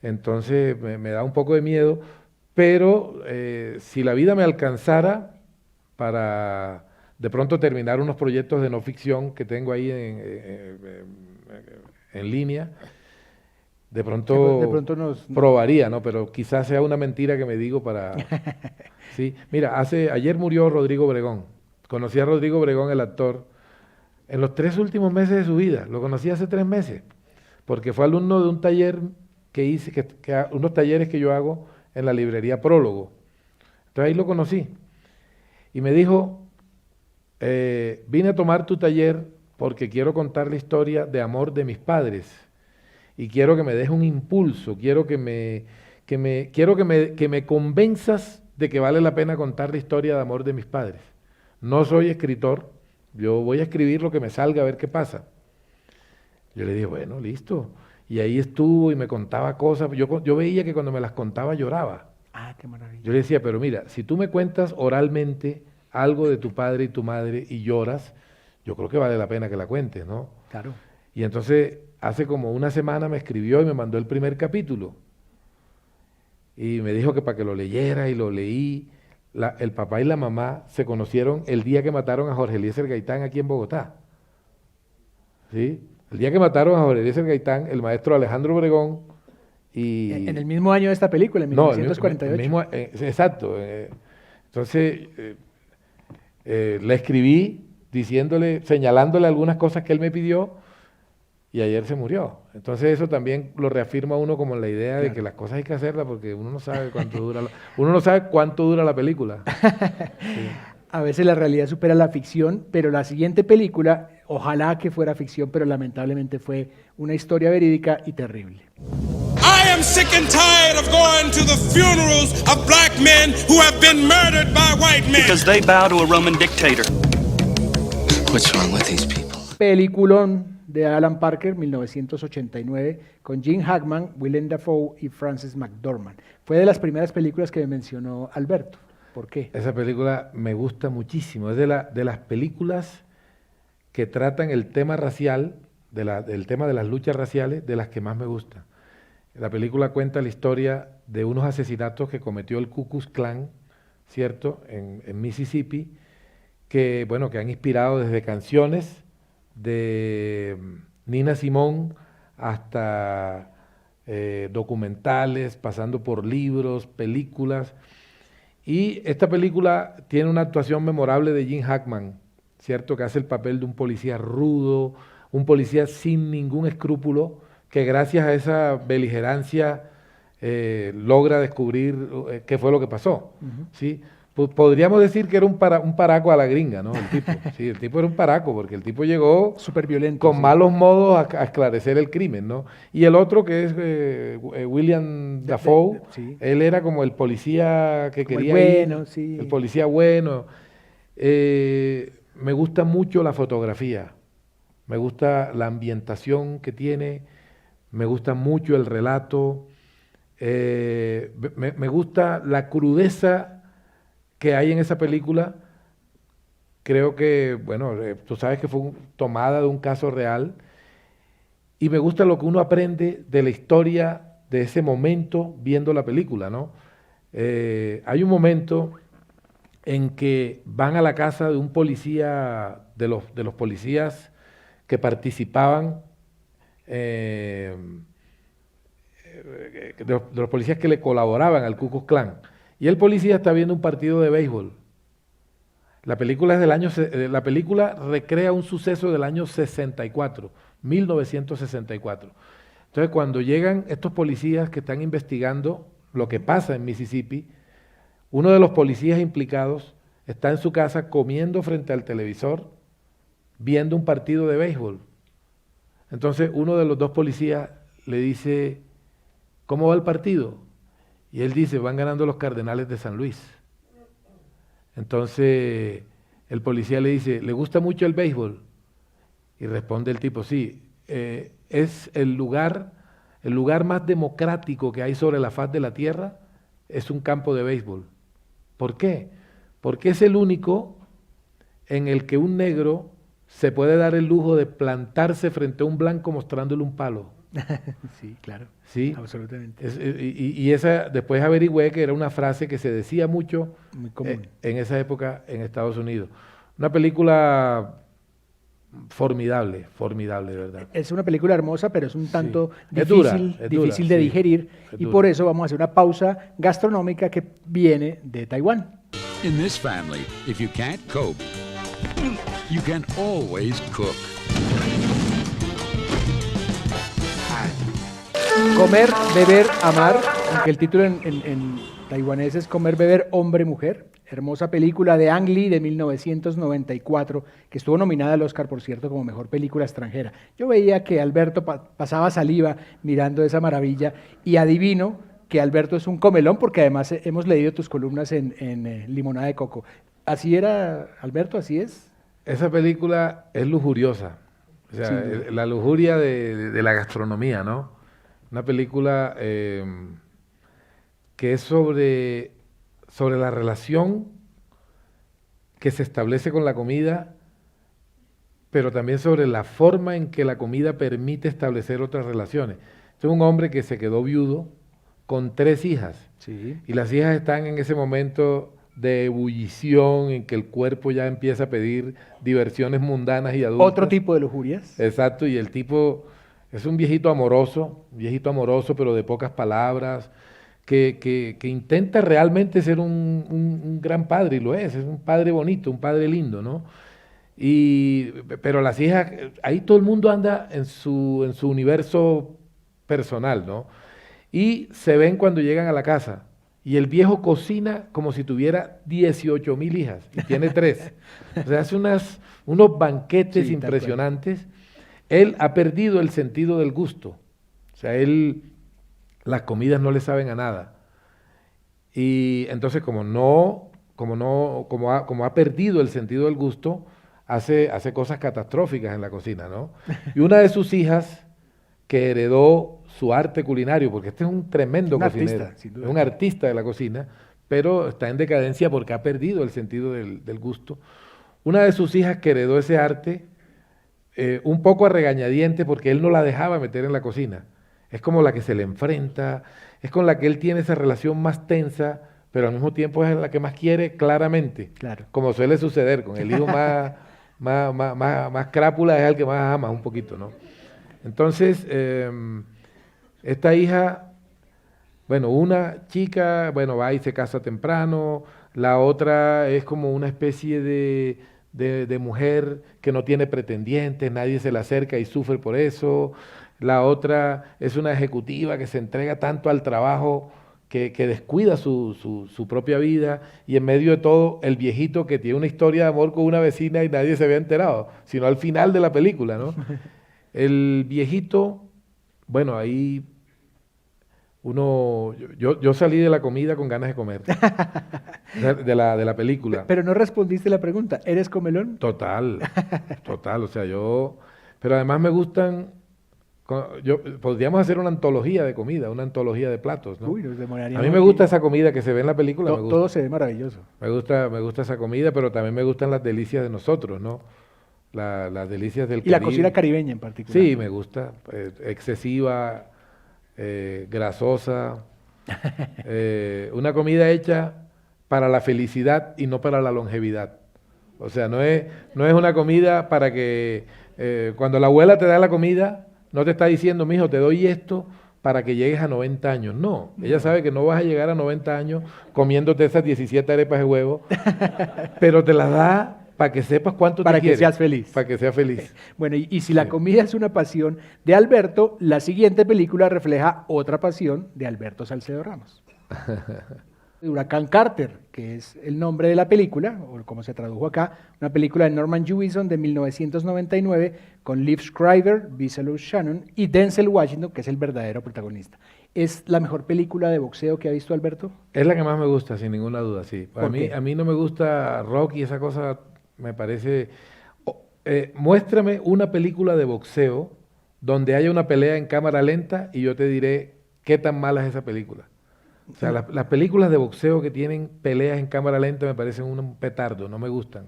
Entonces me da un poco de miedo, pero si la vida me alcanzara para de pronto terminar unos proyectos de no ficción que tengo ahí en línea, de pronto nos... probaría, ¿no? Pero quizás sea una mentira que me digo para... Sí, mira, ayer murió Rodrigo Obregón. Conocí a Rodrigo Obregón, el actor, en los 3 últimos meses de su vida. Lo conocí hace 3 meses. porque fue alumno de un taller que hice, unos talleres que yo hago en la librería Prólogo. Entonces ahí lo conocí. Y me dijo, vine a tomar tu taller porque quiero contar la historia de amor de mis padres. Y quiero que me des un impulso, quiero que me convenzas de que vale la pena contar la historia de amor de mis padres. No soy escritor, yo voy a escribir lo que me salga a ver qué pasa. Yo le dije, bueno, listo. Y ahí estuvo y me contaba cosas. Yo veía que cuando me las contaba lloraba. Ah, qué maravilla. Yo le decía, pero mira, si tú me cuentas oralmente algo de tu padre y tu madre y lloras, yo creo que vale la pena que la cuentes, ¿no? Claro. Y entonces, hace como una semana me escribió y me mandó el primer capítulo. Y me dijo que para que lo leyera y lo leí. El papá y la mamá se conocieron el día que mataron a Jorge Eliezer Gaitán aquí en Bogotá. ¿Sí? El día que mataron a Jorge Eliezer Gaitán, el maestro Alejandro Obregón y... En el mismo año de esta película, en 1948. Exacto. Entonces, le escribí señalándole algunas cosas que él me pidió y ayer se murió. Entonces eso también lo reafirma uno como en la idea de que las cosas hay que hacerlas porque uno no sabe cuánto dura la película. Sí. A veces la realidad supera la ficción, pero la siguiente película, ojalá que fuera ficción, pero lamentablemente fue una historia verídica y terrible. I am sick and tired of going to the funerals of black men who have been murdered by white men. Because they bow to a Roman dictator. What's wrong with these people? Peliculón de Alan Parker, 1989, con Gene Hackman, Willem Dafoe y Frances McDormand. Fue de las primeras películas que me mencionó Alberto. ¿Por qué? Esa película me gusta muchísimo. Es de las películas que tratan el tema racial, del tema de las luchas raciales, de las que más me gusta. La película cuenta la historia de unos asesinatos que cometió el Ku Klux Klan, ¿cierto?, en Mississippi, que han inspirado desde canciones de Nina Simone hasta documentales, pasando por libros, películas. Y esta película tiene una actuación memorable de Gene Hackman, ¿cierto?, que hace el papel de un policía rudo, un policía sin ningún escrúpulo, que gracias a esa beligerancia logra descubrir qué fue lo que pasó. ¿Sí? Podríamos decir que era un paraco a la gringa, ¿no? El tipo. Sí, el tipo era un paraco, porque el tipo llegó súper violento, con malos modos a esclarecer el crimen, ¿no? Y el otro, que es William Dafoe, él era como el policía que como quería el policía bueno. Me gusta mucho la fotografía, me gusta la ambientación que tiene, me gusta mucho el relato, me gusta la crudeza que hay en esa película. Creo que, tú sabes que fue tomada de un caso real, y me gusta lo que uno aprende de la historia de ese momento viendo la película, ¿no? Hay un momento en que van a la casa de un policía, de los policías que participaban, de los policías que le colaboraban al Ku Klux Klan. Y el policía está viendo un partido de béisbol. La película la película recrea un suceso del año 64, 1964. Entonces, cuando llegan estos policías que están investigando lo que pasa en Mississippi, uno de los policías implicados está en su casa comiendo frente al televisor, viendo un partido de béisbol. Entonces, uno de los dos policías le dice, ¿cómo va el partido? Y él dice, van ganando los Cardenales de San Luis. Entonces el policía le dice, ¿le gusta mucho el béisbol? Y responde el tipo, sí, es el lugar más democrático que hay sobre la faz de la tierra, es un campo de béisbol. ¿Por qué? Porque es el único en el que un negro se puede dar el lujo de plantarse frente a un blanco mostrándole un palo. Sí, claro. Sí, absolutamente. Y esa, después averigüé que era una frase que se decía mucho muy común en esa época en Estados Unidos. Una película formidable, de verdad. Es una película hermosa, pero es un tanto difícil de digerir, y por eso vamos a hacer una pausa gastronómica que viene de Taiwán. In this family, if you can't cope, you can always cook. Comer, beber, amar, aunque el título en taiwanés es Comer, beber, hombre, mujer. Hermosa película de Ang Lee de 1994, que estuvo nominada al Oscar, por cierto, como mejor película extranjera. Yo veía que Alberto pasaba saliva mirando esa maravilla y adivino que Alberto es un comelón porque además hemos leído tus columnas en Limonada de Coco. ¿Así era, Alberto? ¿Así es? Esa película es lujuriosa, o sea, la lujuria de la gastronomía, ¿no? Una película que es sobre la relación que se establece con la comida, pero también sobre la forma en que la comida permite establecer otras relaciones. Este es un hombre que se quedó viudo con 3 hijas, y las hijas están en ese momento de ebullición en que el cuerpo ya empieza a pedir diversiones mundanas y adultas. Otro tipo de lujurias. Exacto, y el tipo es un viejito amoroso, pero de pocas palabras, que intenta realmente ser un gran padre, y lo es un padre bonito, un padre lindo, ¿no? Pero las hijas, ahí todo el mundo anda en su universo personal, ¿no? Y se ven cuando llegan a la casa, y el viejo cocina como si tuviera 18,000 hijas, y tiene 3. O sea, hace unos banquetes impresionantes. Él ha perdido el sentido del gusto. O sea, las comidas no le saben a nada. Y entonces, como ha perdido el sentido del gusto, hace cosas catastróficas en la cocina, ¿no? Y una de sus hijas, que heredó su arte culinario, porque este es un tremendo cocinero, artista, sin duda. es un artista de la cocina, pero está en decadencia porque ha perdido el sentido del gusto. Una de sus hijas que heredó ese arte, un poco a regañadientes porque él no la dejaba meter en la cocina. Es como la que se le enfrenta, es con la que él tiene esa relación más tensa, pero al mismo tiempo es la que más quiere claramente. Claro. Como suele suceder con el hijo más crápula, es el que más ama un poquito, ¿no? Entonces, esta hija, bueno, una chica, bueno, va y se casa temprano, la otra es como una especie de mujer que no tiene pretendientes, nadie se le acerca y sufre por eso. La otra es una ejecutiva que se entrega tanto al trabajo que descuida su propia vida, y en medio de todo el viejito que tiene una historia de amor con una vecina y nadie se había enterado, sino al final de la película, ¿no? El viejito, bueno, ahí yo salí de la comida con ganas de comer, de la película. Pero no respondiste la pregunta, ¿eres comelón? Total, o sea, pero además me gustan, podríamos hacer una antología de comida, una antología de platos, ¿no? Uy, nos demoraríamos A mí me aquí. gusta esa comida que se ve en la película, me gusta. Todo se ve maravilloso. Me gusta esa comida, pero también me gustan las delicias de nosotros, ¿no? Las delicias del Y la Caribe. cocina caribeña en particular. Sí, me gusta, excesiva, grasosa, una comida hecha para la felicidad y no para la longevidad. O sea, no es una comida para que cuando la abuela te da la comida, no te está diciendo, mijo, te doy esto para que llegues a 90 años. No, ella sabe que no vas a llegar a 90 años comiéndote esas 17 arepas de huevo, pero te las da para que sepas cuánto Para te que quiere. seas feliz. Para que seas feliz. Bueno, y si la comida es una pasión de Alberto, la siguiente película refleja otra pasión de Alberto Salcedo Ramos. Huracán Carter, que es el nombre de la película, o como se tradujo acá, una película de Norman Jewison de 1999 con Liv Schreiber, Beasley Shannon y Denzel Washington, que es el verdadero protagonista. ¿Es la mejor película de boxeo que ha visto Alberto? Es la que más me gusta, sin ninguna duda, sí. ¿Por qué? A mí no me gusta rock y esa cosa, me parece... muéstrame una película de boxeo donde haya una pelea en cámara lenta y yo te diré qué tan mala es esa película. O sea, las películas de boxeo que tienen peleas en cámara lenta me parecen un petardo, no me gustan.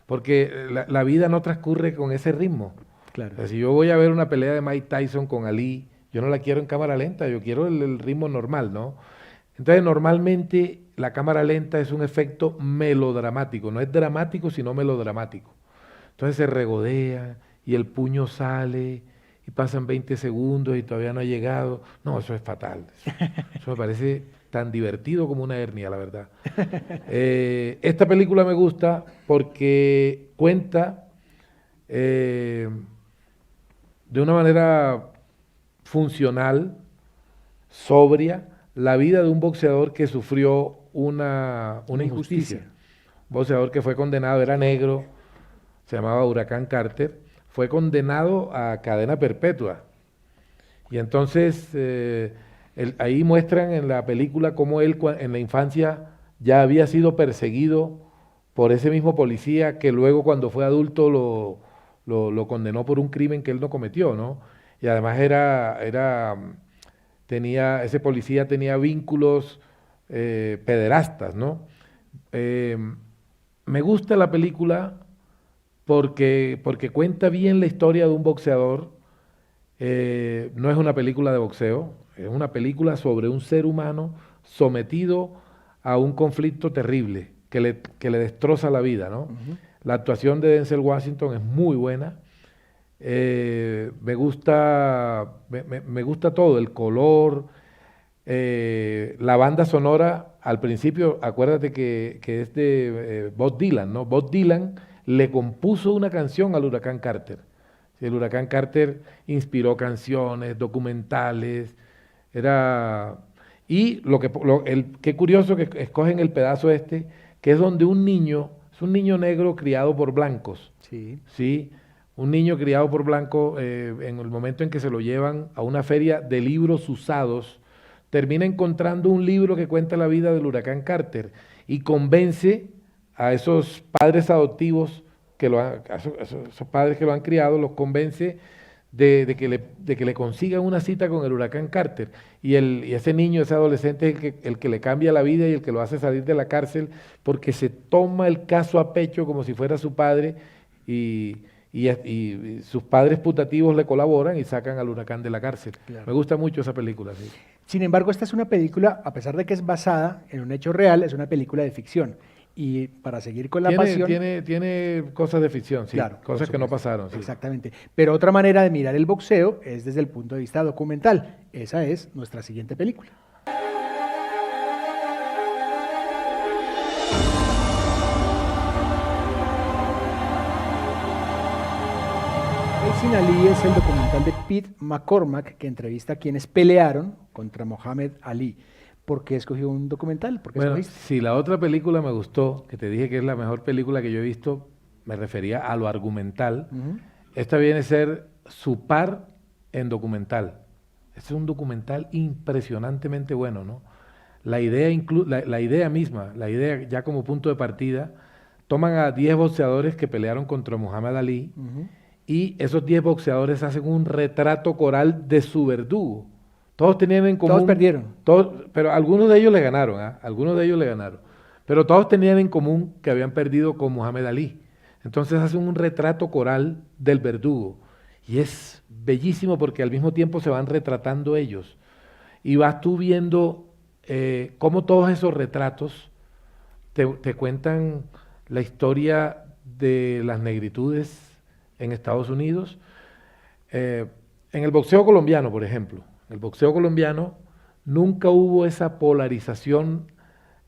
Porque la vida no transcurre con ese ritmo. Claro. O sea, si yo voy a ver una pelea de Mike Tyson con Ali, yo no la quiero en cámara lenta, yo quiero el ritmo normal, ¿no? Entonces, normalmente la cámara lenta es un efecto melodramático, no es dramático, sino melodramático. Entonces se regodea y el puño sale y pasan 20 segundos y todavía no ha llegado. No, eso es fatal. Eso me parece tan divertido como una hernia, la verdad. Esta película me gusta porque cuenta de una manera funcional sobria, la vida de un boxeador que sufrió una injusticia. Un boxeador que fue condenado, era negro, se llamaba Huracán Carter, fue condenado a cadena perpetua. Y entonces ahí muestran en la película cómo él en la infancia ya había sido perseguido por ese mismo policía que luego cuando fue adulto lo condenó por un crimen que él no cometió, ¿no? Y además ese policía tenía vínculos pederastas, ¿no? Me gusta la película porque cuenta bien la historia de un boxeador. No es una película de boxeo, es una película sobre un ser humano sometido a un conflicto terrible que le destroza la vida, ¿no? La actuación de Denzel Washington es muy buena. Me gusta todo, el color, la banda sonora. Al principio, acuérdate que es de Bob Dylan, ¿no? Bob Dylan le compuso una canción al Huracán Carter. El Huracán Carter inspiró canciones, documentales, qué curioso que escogen el pedazo que es donde es un niño negro criado por blancos. Sí. ¿Sí? Un niño criado por blancos, en el momento en que se lo llevan a una feria de libros usados, termina encontrando un libro que cuenta la vida del Huracán Carter y convence a esos padres adoptivos, esos padres que lo han criado, los convence de que le consigan una cita con el Huracán Carter. Y ese niño, ese adolescente es el que le cambia la vida y el que lo hace salir de la cárcel porque se toma el caso a pecho como si fuera su padre y sus padres putativos le colaboran y sacan al huracán de la cárcel. Claro. Me gusta mucho esa película. Sí. Sin embargo, esta es una película, a pesar de que es basada en un hecho real, es una película de ficción. Y para seguir con la pasión... Tiene cosas de ficción, sí, claro, cosas que no pasaron. Sí. Exactamente. Pero otra manera de mirar el boxeo es desde el punto de vista documental. Esa es nuestra siguiente película. Racing Ali es el documental de Pete McCormack que entrevista a quienes pelearon contra Muhammad Ali. ¿Por qué escogió un documental? Si la otra película me gustó, que te dije que es la mejor película que yo he visto, me refería a lo argumental. Esta viene a ser su par en documental. Este es un documental impresionantemente bueno, ¿no? La idea misma, la idea ya como punto de partida, toman a 10 boxeadores que pelearon contra Muhammad Ali y esos 10 boxeadores hacen un retrato coral de su verdugo. Todos tenían en común... Todos perdieron. Pero algunos de ellos le ganaron, ¿eh? Algunos de ellos le ganaron. Pero todos tenían en común que habían perdido con Muhammad Ali. Entonces hacen un retrato coral del verdugo. Y es bellísimo porque al mismo tiempo se van retratando ellos. Y vas tú viendo cómo todos esos retratos te cuentan la historia de las negritudes en Estados Unidos. En el boxeo colombiano, por ejemplo. En el boxeo colombiano nunca hubo esa polarización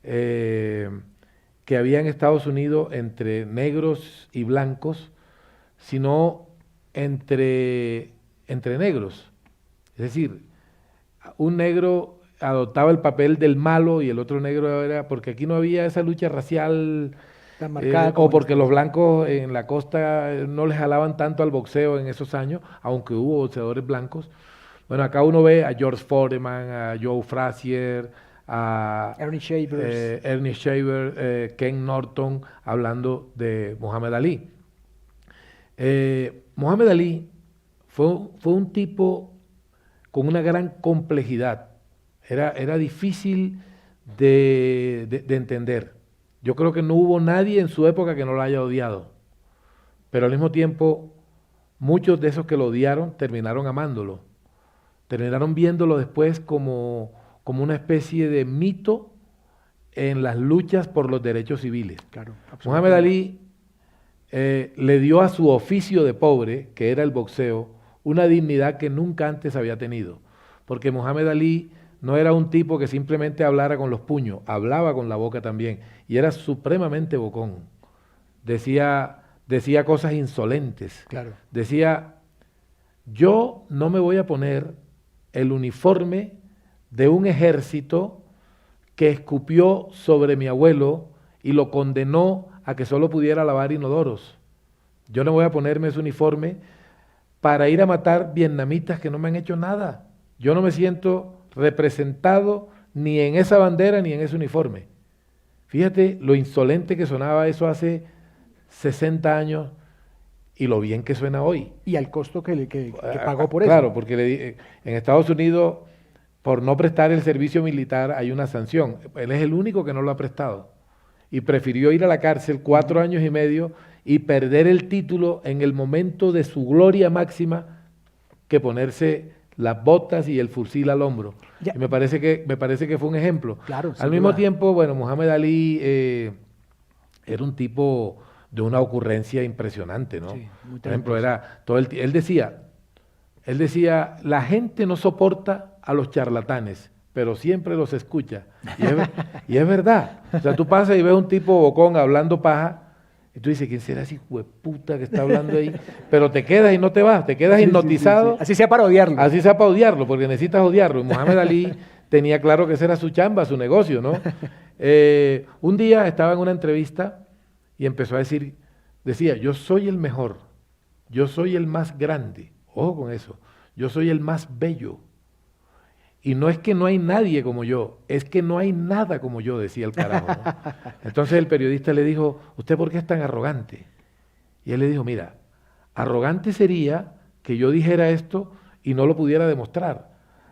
que había en Estados Unidos entre negros y blancos, sino entre negros. Es decir, un negro adoptaba el papel del malo y el otro negro era... Porque aquí no había esa lucha racial... o porque los blancos en la costa no les jalaban tanto al boxeo en esos años, aunque hubo boxeadores blancos. Bueno, acá uno ve a George Foreman, a Joe Frazier, a Ernie Shaver, Ken Norton, hablando de Muhammad Ali. Muhammad Ali fue un tipo con una gran complejidad. Era difícil de entender. Yo creo que no hubo nadie en su época que no lo haya odiado. Pero al mismo tiempo, muchos de esos que lo odiaron terminaron amándolo. Terminaron viéndolo después como una especie de mito en las luchas por los derechos civiles. Claro, Muhammad Ali le dio a su oficio de pobre, que era el boxeo, una dignidad que nunca antes había tenido. Porque Muhammad Ali no era un tipo que simplemente hablara con los puños, hablaba con la boca también, y era supremamente bocón. Decía cosas insolentes. Claro. Decía, yo no me voy a poner el uniforme de un ejército que escupió sobre mi abuelo y lo condenó a que solo pudiera lavar inodoros. Yo no voy a ponerme ese uniforme para ir a matar vietnamitas que no me han hecho nada. Yo no me siento representado ni en esa bandera ni en ese uniforme. Fíjate lo insolente que sonaba eso hace 60 años y lo bien que suena hoy. Y al costo que pagó por eso. Claro, porque en Estados Unidos, por no prestar el servicio militar, hay una sanción. Él es el único que no lo ha prestado. Y prefirió ir a la cárcel 4 años y medio y perder el título en el momento de su gloria máxima que ponerse las botas y el fusil al hombro. Y me parece que fue un ejemplo. Claro, al mismo tiempo, bueno, Muhammad Ali era un tipo de una ocurrencia impresionante, ¿no? Sí, muy por ejemplo, talentoso. él decía, la gente no soporta a los charlatanes, pero siempre los escucha. Y es verdad. O sea, tú pasas y ves un tipo bocón hablando paja, y tú dices, ¿quién será ese hijo de puta que está hablando ahí? Pero te quedas y no te vas, te quedas hipnotizado. Sí. Así sea para odiarlo. Así sea para odiarlo, porque necesitas odiarlo. Y Muhammad Ali tenía claro que esa era su chamba, su negocio, ¿no? Un día estaba en una entrevista y empezó a decía, yo soy el mejor, yo soy el más grande, ojo con eso, yo soy el más bello. Y no es que no hay nadie como yo, es que no hay nada como yo, decía el carajo, ¿no? Entonces el periodista le dijo, ¿usted por qué es tan arrogante? Y él le dijo, mira, arrogante sería que yo dijera esto y no lo pudiera demostrar.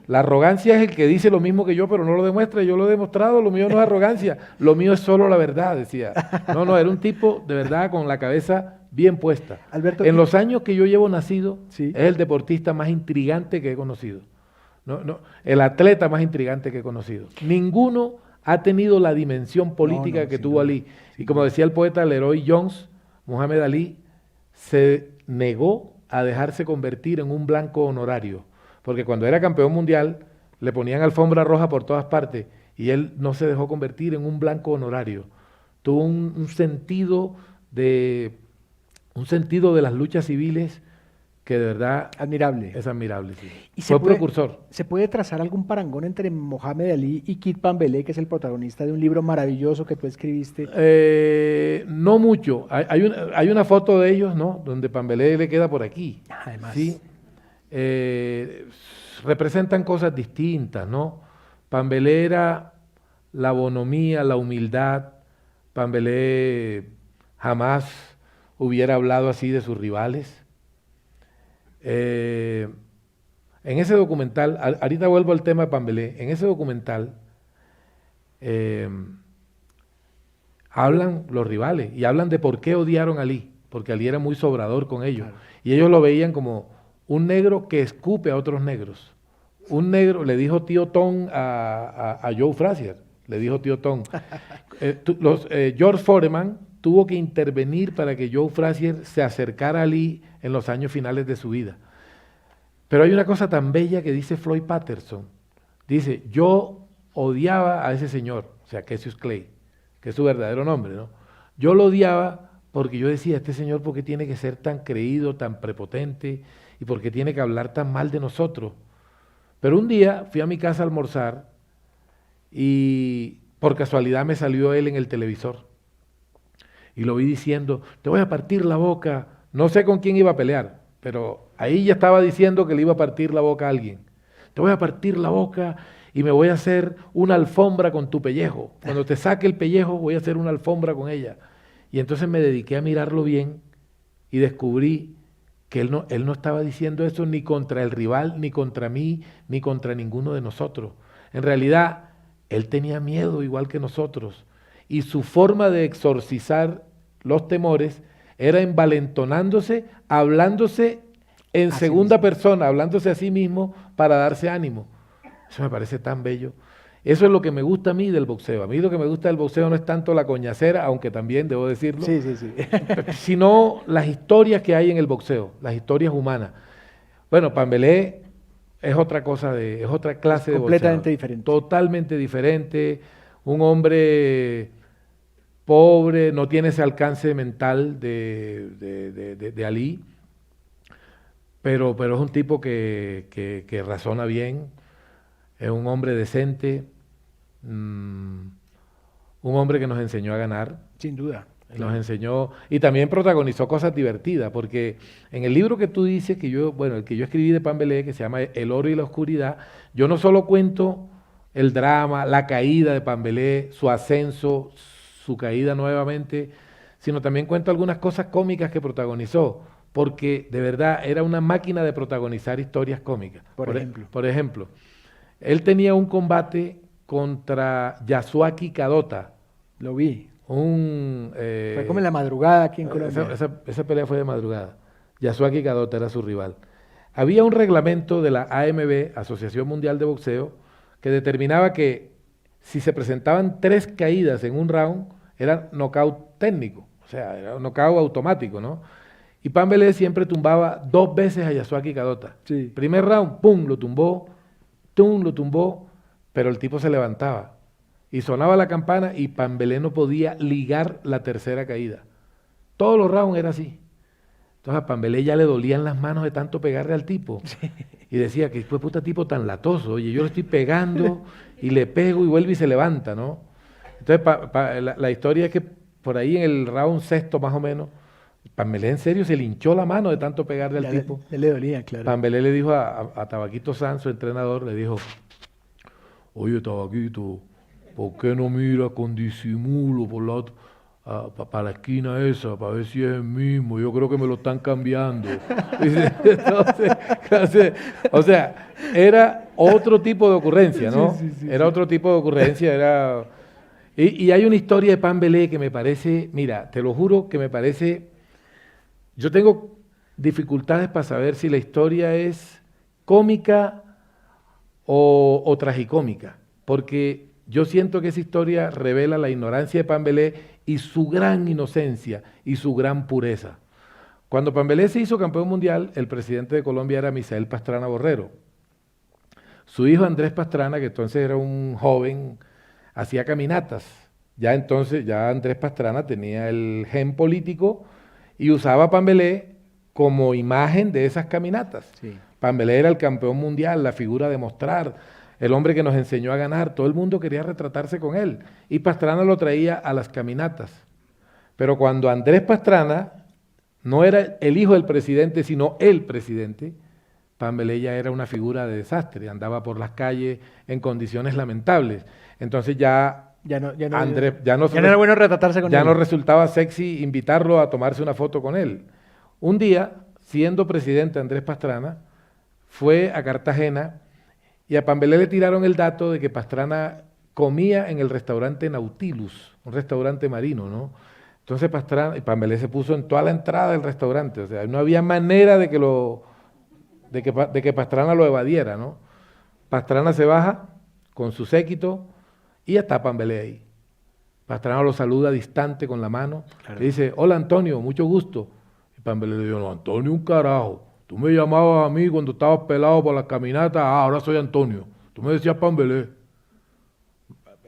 La arrogancia es el que dice lo mismo que yo, pero no lo demuestra. Yo lo he demostrado, lo mío no es arrogancia, lo mío es solo la verdad, decía. No, era un tipo de verdad con la cabeza bien puesta. Alberto, en los años que yo llevo nacido, sí, es el deportista más intrigante que he conocido. El atleta más intrigante que he conocido. Ninguno ha tenido la dimensión política que tuvo Ali. Y como decía el poeta Leroy Jones, Muhammad Ali se negó a dejarse convertir en un blanco honorario. Porque cuando era campeón mundial, le ponían alfombra roja por todas partes y él no se dejó convertir en un blanco honorario. Tuvo un sentido de las luchas civiles que de verdad admirable. Es admirable, sí. ¿Y fue precursor? ¿Se puede trazar algún parangón entre Mohamed Ali y Kit Pambelé, que es el protagonista de un libro maravilloso que tú escribiste? No mucho. Hay una foto de ellos, ¿no? Donde Pambelé le queda por aquí. Además. Sí. Representan cosas distintas, ¿no? Pambelé era la bonomía, la humildad. Pambelé jamás hubiera hablado así de sus rivales. En ese documental, ahorita vuelvo al tema de Pambelé, en ese documental hablan los rivales y hablan de por qué odiaron a Ali, porque Ali era muy sobrador con ellos. Claro. Y ellos lo veían como un negro que escupe a otros negros. Un negro, le dijo tío Tom a Joe Frazier, le dijo tío Tom. George Foreman tuvo que intervenir para que Joe Frazier se acercara a Ali en los años finales de su vida. Pero hay una cosa tan bella que dice Floyd Patterson. Dice, yo odiaba a ese señor, o sea, Cassius Clay, que es su verdadero nombre, ¿no? Yo lo odiaba porque yo decía, este señor, ¿por qué tiene que ser tan creído, tan prepotente? ¿Y por qué tiene que hablar tan mal de nosotros? Pero un día fui a mi casa a almorzar y por casualidad me salió él en el televisor. Y lo vi diciendo, te voy a partir la boca. No sé con quién iba a pelear, pero ahí ya estaba diciendo que le iba a partir la boca a alguien. Te voy a partir la boca y me voy a hacer una alfombra con tu pellejo. Cuando te saque el pellejo voy a hacer una alfombra con ella. Y entonces me dediqué a mirarlo bien y descubrí que él no estaba diciendo eso ni contra el rival, ni contra mí, ni contra ninguno de nosotros. En realidad, él tenía miedo igual que nosotros. Y su forma de exorcizar los temores era envalentonándose, hablándose en segunda persona, hablándose a sí mismo para darse ánimo. Eso me parece tan bello. Eso es lo que me gusta a mí del boxeo. A mí lo que me gusta del boxeo no es tanto la coñacera, aunque también debo decirlo, sí. sino las historias que hay en el boxeo, las historias humanas. Bueno, Pambelé es otra cosa, es otra clase de boxeo. Completamente diferente. Totalmente diferente. Un hombre pobre, no tiene ese alcance mental de Ali, pero es un tipo que razona bien. Es un hombre decente, un hombre que nos enseñó a ganar. Sin duda. Nos enseñó, y también protagonizó cosas divertidas, porque en el libro que tú dices, el que yo escribí de Pambelé, que se llama El oro y la oscuridad, yo no solo cuento el drama, la caída de Pambelé, su ascenso, su caída nuevamente, sino también cuento algunas cosas cómicas que protagonizó, porque de verdad era una máquina de protagonizar historias cómicas. Por ejemplo, él tenía un combate contra Yasuaki Kadota. Lo vi. Fue como en la madrugada aquí en Colombia. Esa pelea fue de madrugada. Yasuaki Kadota era su rival. Había un reglamento de la AMB, Asociación Mundial de Boxeo, que determinaba que si se presentaban 3 caídas en un round, era knockout técnico, o sea, era un knockout automático, ¿no? Y Pambelé siempre tumbaba 2 veces a Yasuaki Kadota. Sí. Primer round, pum, lo tumbó, pero el tipo se levantaba. Y sonaba la campana y Pambelé no podía ligar la tercera caída. Todos los rounds era así. Entonces a Pambelé ya le dolían las manos de tanto pegarle al tipo. Sí. Y decía que fue puta tipo tan latoso. Oye, yo le estoy pegando y le pego y vuelve y se levanta, ¿no? Entonces la historia es que por ahí en el round 6º más o menos, Pambelé en serio se le hinchó la mano de tanto pegarle al tipo. Le dolía, claro. Pambelé le dijo a Tabaquito Sanz, su entrenador, le dijo, oye Tabaquito, ¿por qué no mira con disimulo para la esquina esa, para ver si es el mismo? Yo creo que me lo están cambiando. Entonces, o sea, era otro tipo de ocurrencia, ¿no? Sí. Era otro tipo de ocurrencia, Y hay una historia de Pambelé que me parece, mira, te lo juro que me parece, yo tengo dificultades para saber si la historia es cómica o tragicómica, porque yo siento que esa historia revela la ignorancia de Pambelé y su gran inocencia y su gran pureza. Cuando Pambelé se hizo campeón mundial, el presidente de Colombia era Misael Pastrana Borrero. Su hijo Andrés Pastrana, que entonces era un joven, hacía caminatas. Ya Andrés Pastrana tenía el gen político y usaba a Pambelé como imagen de esas caminatas. Sí. Pambelé era el campeón mundial, la figura de mostrar, el hombre que nos enseñó a ganar, todo el mundo quería retratarse con él, y Pastrana lo traía a las caminatas. Pero cuando Andrés Pastrana no era el hijo del presidente, sino el presidente, Pambelé ya era una figura de desastre, andaba por las calles en condiciones lamentables. Entonces ya no era bueno retratarse con él. Ya no resultaba sexy invitarlo a tomarse una foto con él. Un día, siendo presidente Andrés Pastrana, fue a Cartagena y a Pambelé le tiraron el dato de que Pastrana comía en el restaurante Nautilus, un restaurante marino, ¿no? Entonces Pambelé se puso en toda la entrada del restaurante, o sea, no había manera de que Pastrana lo evadiera, ¿no? Pastrana se baja con su séquito y ya está Pambelé ahí. Pastrana lo saluda distante con la mano, claro. Le dice, hola Antonio, mucho gusto. Y Pambelé le dijo, no, Antonio un carajo. Tú me llamabas a mí cuando estabas pelado por las caminatas, ahora soy Antonio. Tú me decías Pambelé.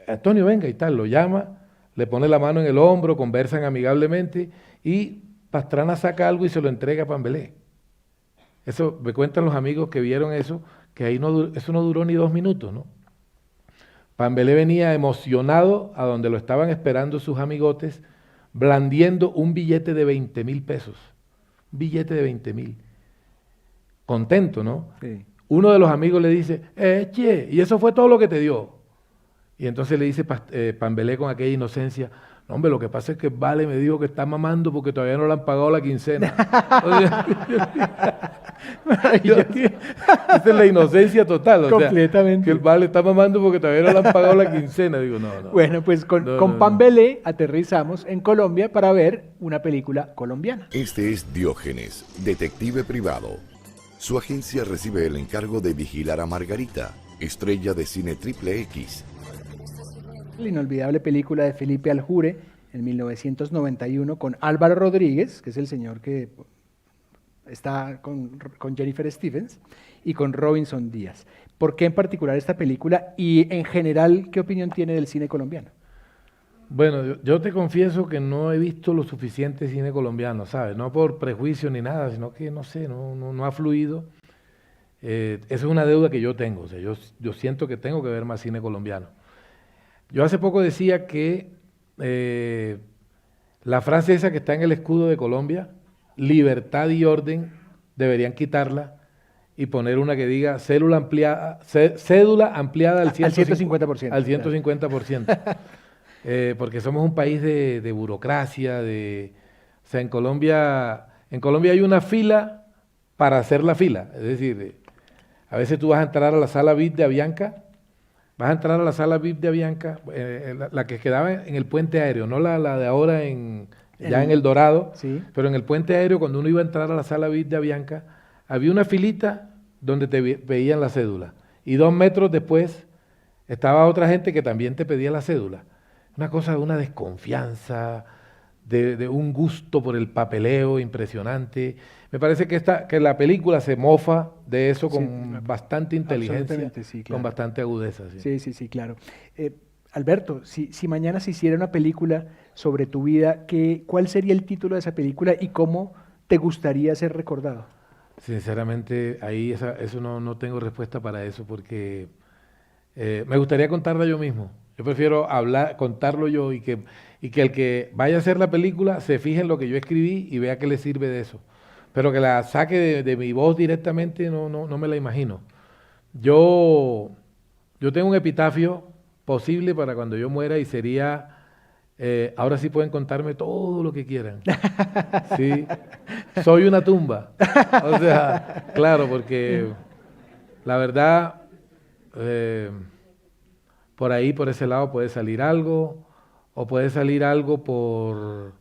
Antonio, venga y tal, lo llama, le pone la mano en el hombro, conversan amigablemente y Pastrana saca algo y se lo entrega a Pambelé. Eso, me cuentan los amigos que vieron eso, que ahí eso no duró ni 2 minutos, ¿no? Pambelé venía emocionado a donde lo estaban esperando sus amigotes, blandiendo un billete de 20,000 pesos. Un billete de 20,000. Contento, ¿no? Sí. Uno de los amigos le dice, che, y eso fue todo lo que te dio. Y entonces le dice Pambelé con aquella inocencia, no, hombre, lo que pasa es que Vale me dijo que está mamando porque todavía no le han pagado la quincena. Esa es la inocencia total. O completamente. Sea, que el Vale está mamando porque todavía no le han pagado la quincena. Digo, no. Bueno, pues con Pambelé aterrizamos en Colombia para ver una película colombiana. Este es Diógenes, detective privado. Su agencia recibe el encargo de vigilar a Margarita, estrella de cine XXX. La inolvidable película de Felipe Aljure en 1991 con Álvaro Rodríguez, que es el señor que está con Jennifer Stevens, y con Robinson Díaz. ¿Por qué en particular esta película y en general qué opinión tiene del cine colombiano? Bueno, yo te confieso que no he visto lo suficiente cine colombiano, ¿sabes? No por prejuicio ni nada, sino que, no sé, no ha fluido. Esa es una deuda que yo tengo, o sea, yo siento que tengo que ver más cine colombiano. Yo hace poco decía que la frase esa que está en el escudo de Colombia, libertad y orden, deberían quitarla y poner una que diga cédula ampliada al 150%. Al 150%. Porque somos un país de burocracia, o sea, en Colombia hay una fila para hacer la fila. Es decir, a veces tú vas a entrar a la sala VIP de Avianca, la que quedaba en el puente aéreo, no la de ahora ya en El Dorado, Sí. pero en el puente aéreo, cuando uno iba a entrar a la sala VIP de Avianca, había una filita donde te veían la cédula. Y 2 metros después estaba otra gente que también te pedía la cédula. Una cosa de una desconfianza, de un gusto por el papeleo impresionante. Me parece que la película se mofa de eso con bastante inteligencia, sí, claro. con bastante agudeza. Sí. Sí, claro. Alberto, si mañana se hiciera una película sobre tu vida, ¿cuál sería el título de esa película y cómo te gustaría ser recordado? Sinceramente, ahí eso no tengo respuesta para eso, porque me gustaría contarla yo mismo. Yo prefiero contarlo yo y que el que vaya a hacer la película se fije en lo que yo escribí y vea qué le sirve de eso. Pero que la saque de mi voz directamente, no me la imagino. Yo tengo un epitafio posible para cuando yo muera y sería, ahora sí pueden contarme todo lo que quieran. Sí, soy una tumba. O sea, claro, porque la verdad, por ahí, por ese lado puede salir algo, o puede salir algo por,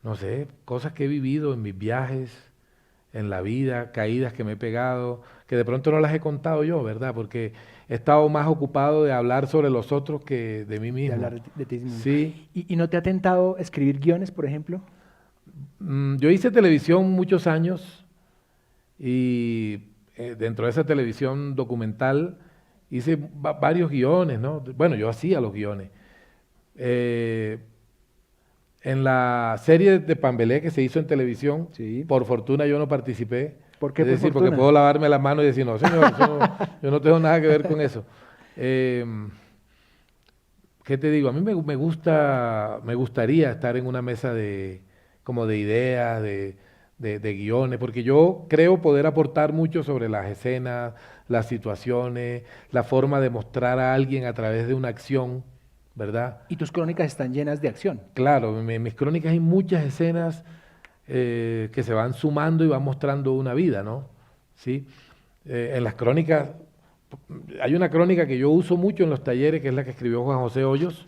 no sé, cosas que he vivido en mis viajes, en la vida, caídas que me he pegado, que de pronto no las he contado yo, ¿verdad? Porque he estado más ocupado de hablar sobre los otros que de mí mismo. De hablar de ti mismo. Sí. ¿Y no te ha tentado escribir guiones, por ejemplo? Yo hice televisión muchos años y dentro de esa televisión documental hice varios guiones, ¿no? Bueno, yo hacía los guiones. En la serie de Pambelé que se hizo en televisión, Sí. por fortuna yo no participé. ¿Por qué Es por decir, fortuna? porque puedo lavarme las manos y decir, no, señor, yo no tengo nada que ver con eso. ¿Qué te digo? A mí me gustaría estar en una mesa como de ideas, de guiones, porque yo creo poder aportar mucho sobre las escenas, las situaciones, la forma de mostrar a alguien a través de una acción, ¿verdad? Y tus crónicas están llenas de acción. Claro, en mis crónicas hay muchas escenas que se van sumando y van mostrando una vida, ¿no? ¿Sí? En las crónicas, hay una crónica que yo uso mucho en los talleres, que es la que escribió Juan José Hoyos,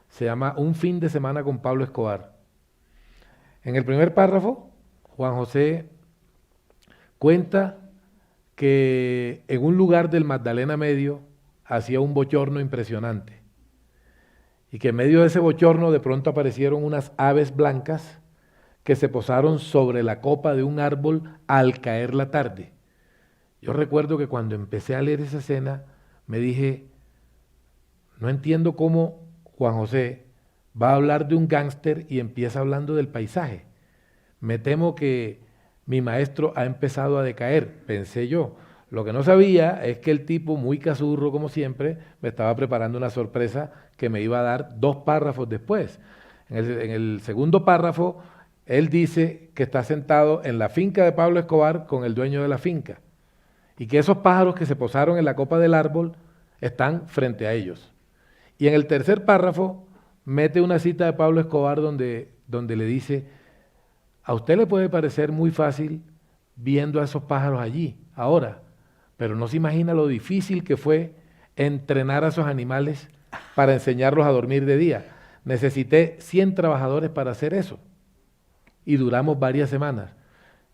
se llama Un fin de semana con Pablo Escobar. En el primer párrafo, Juan José cuenta que en un lugar del Magdalena Medio hacía un bochorno impresionante y que en medio de ese bochorno de pronto aparecieron unas aves blancas que se posaron sobre la copa de un árbol al caer la tarde. Yo recuerdo que cuando empecé a leer esa escena me dije, no entiendo cómo Juan José va a hablar de un gángster y empieza hablando del paisaje. Me temo que mi maestro ha empezado a decaer, pensé yo. Lo que no sabía es que el tipo, muy cazurro como siempre, me estaba preparando una sorpresa que me iba a dar 2 párrafos después. En el segundo párrafo, él dice que está sentado en la finca de Pablo Escobar con el dueño de la finca y que esos pájaros que se posaron en la copa del árbol están frente a ellos. Y en el tercer párrafo mete una cita de Pablo Escobar donde le dice, a usted le puede parecer muy fácil viendo a esos pájaros allí, ahora, pero no se imagina lo difícil que fue entrenar a esos animales para enseñarlos a dormir de día. Necesité 100 trabajadores para hacer eso y duramos varias semanas.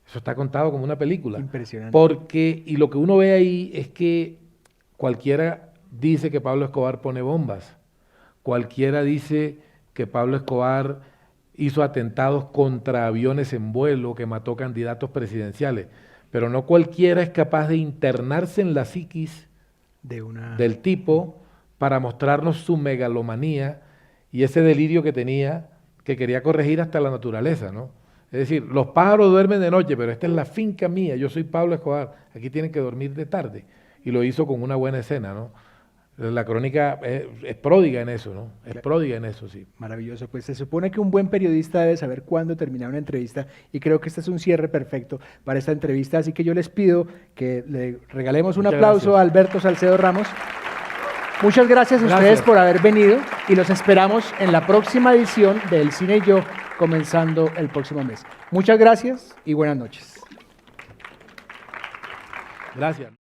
Eso está contado como una película. Impresionante. Y lo que uno ve ahí es que cualquiera dice que Pablo Escobar pone bombas, cualquiera dice que Pablo Escobar hizo atentados contra aviones en vuelo, que mató candidatos presidenciales, pero no cualquiera es capaz de internarse en la psiquis del tipo para mostrarnos su megalomanía y ese delirio que tenía, que quería corregir hasta la naturaleza, ¿no? Es decir, los pájaros duermen de noche, pero esta es la finca mía, yo soy Pablo Escobar, aquí tienen que dormir de tarde. Y lo hizo con una buena escena, ¿no? La crónica es pródiga en eso, ¿no? Es pródiga en eso, sí. Maravilloso. Pues se supone que un buen periodista debe saber cuándo terminar una entrevista y creo que este es un cierre perfecto para esta entrevista. Así que yo les pido que le regalemos un aplauso a Alberto Salcedo Ramos. Muchas gracias a ustedes por haber venido y los esperamos en la próxima edición de El Cine y Yo, comenzando el próximo mes. Muchas gracias y buenas noches. Gracias.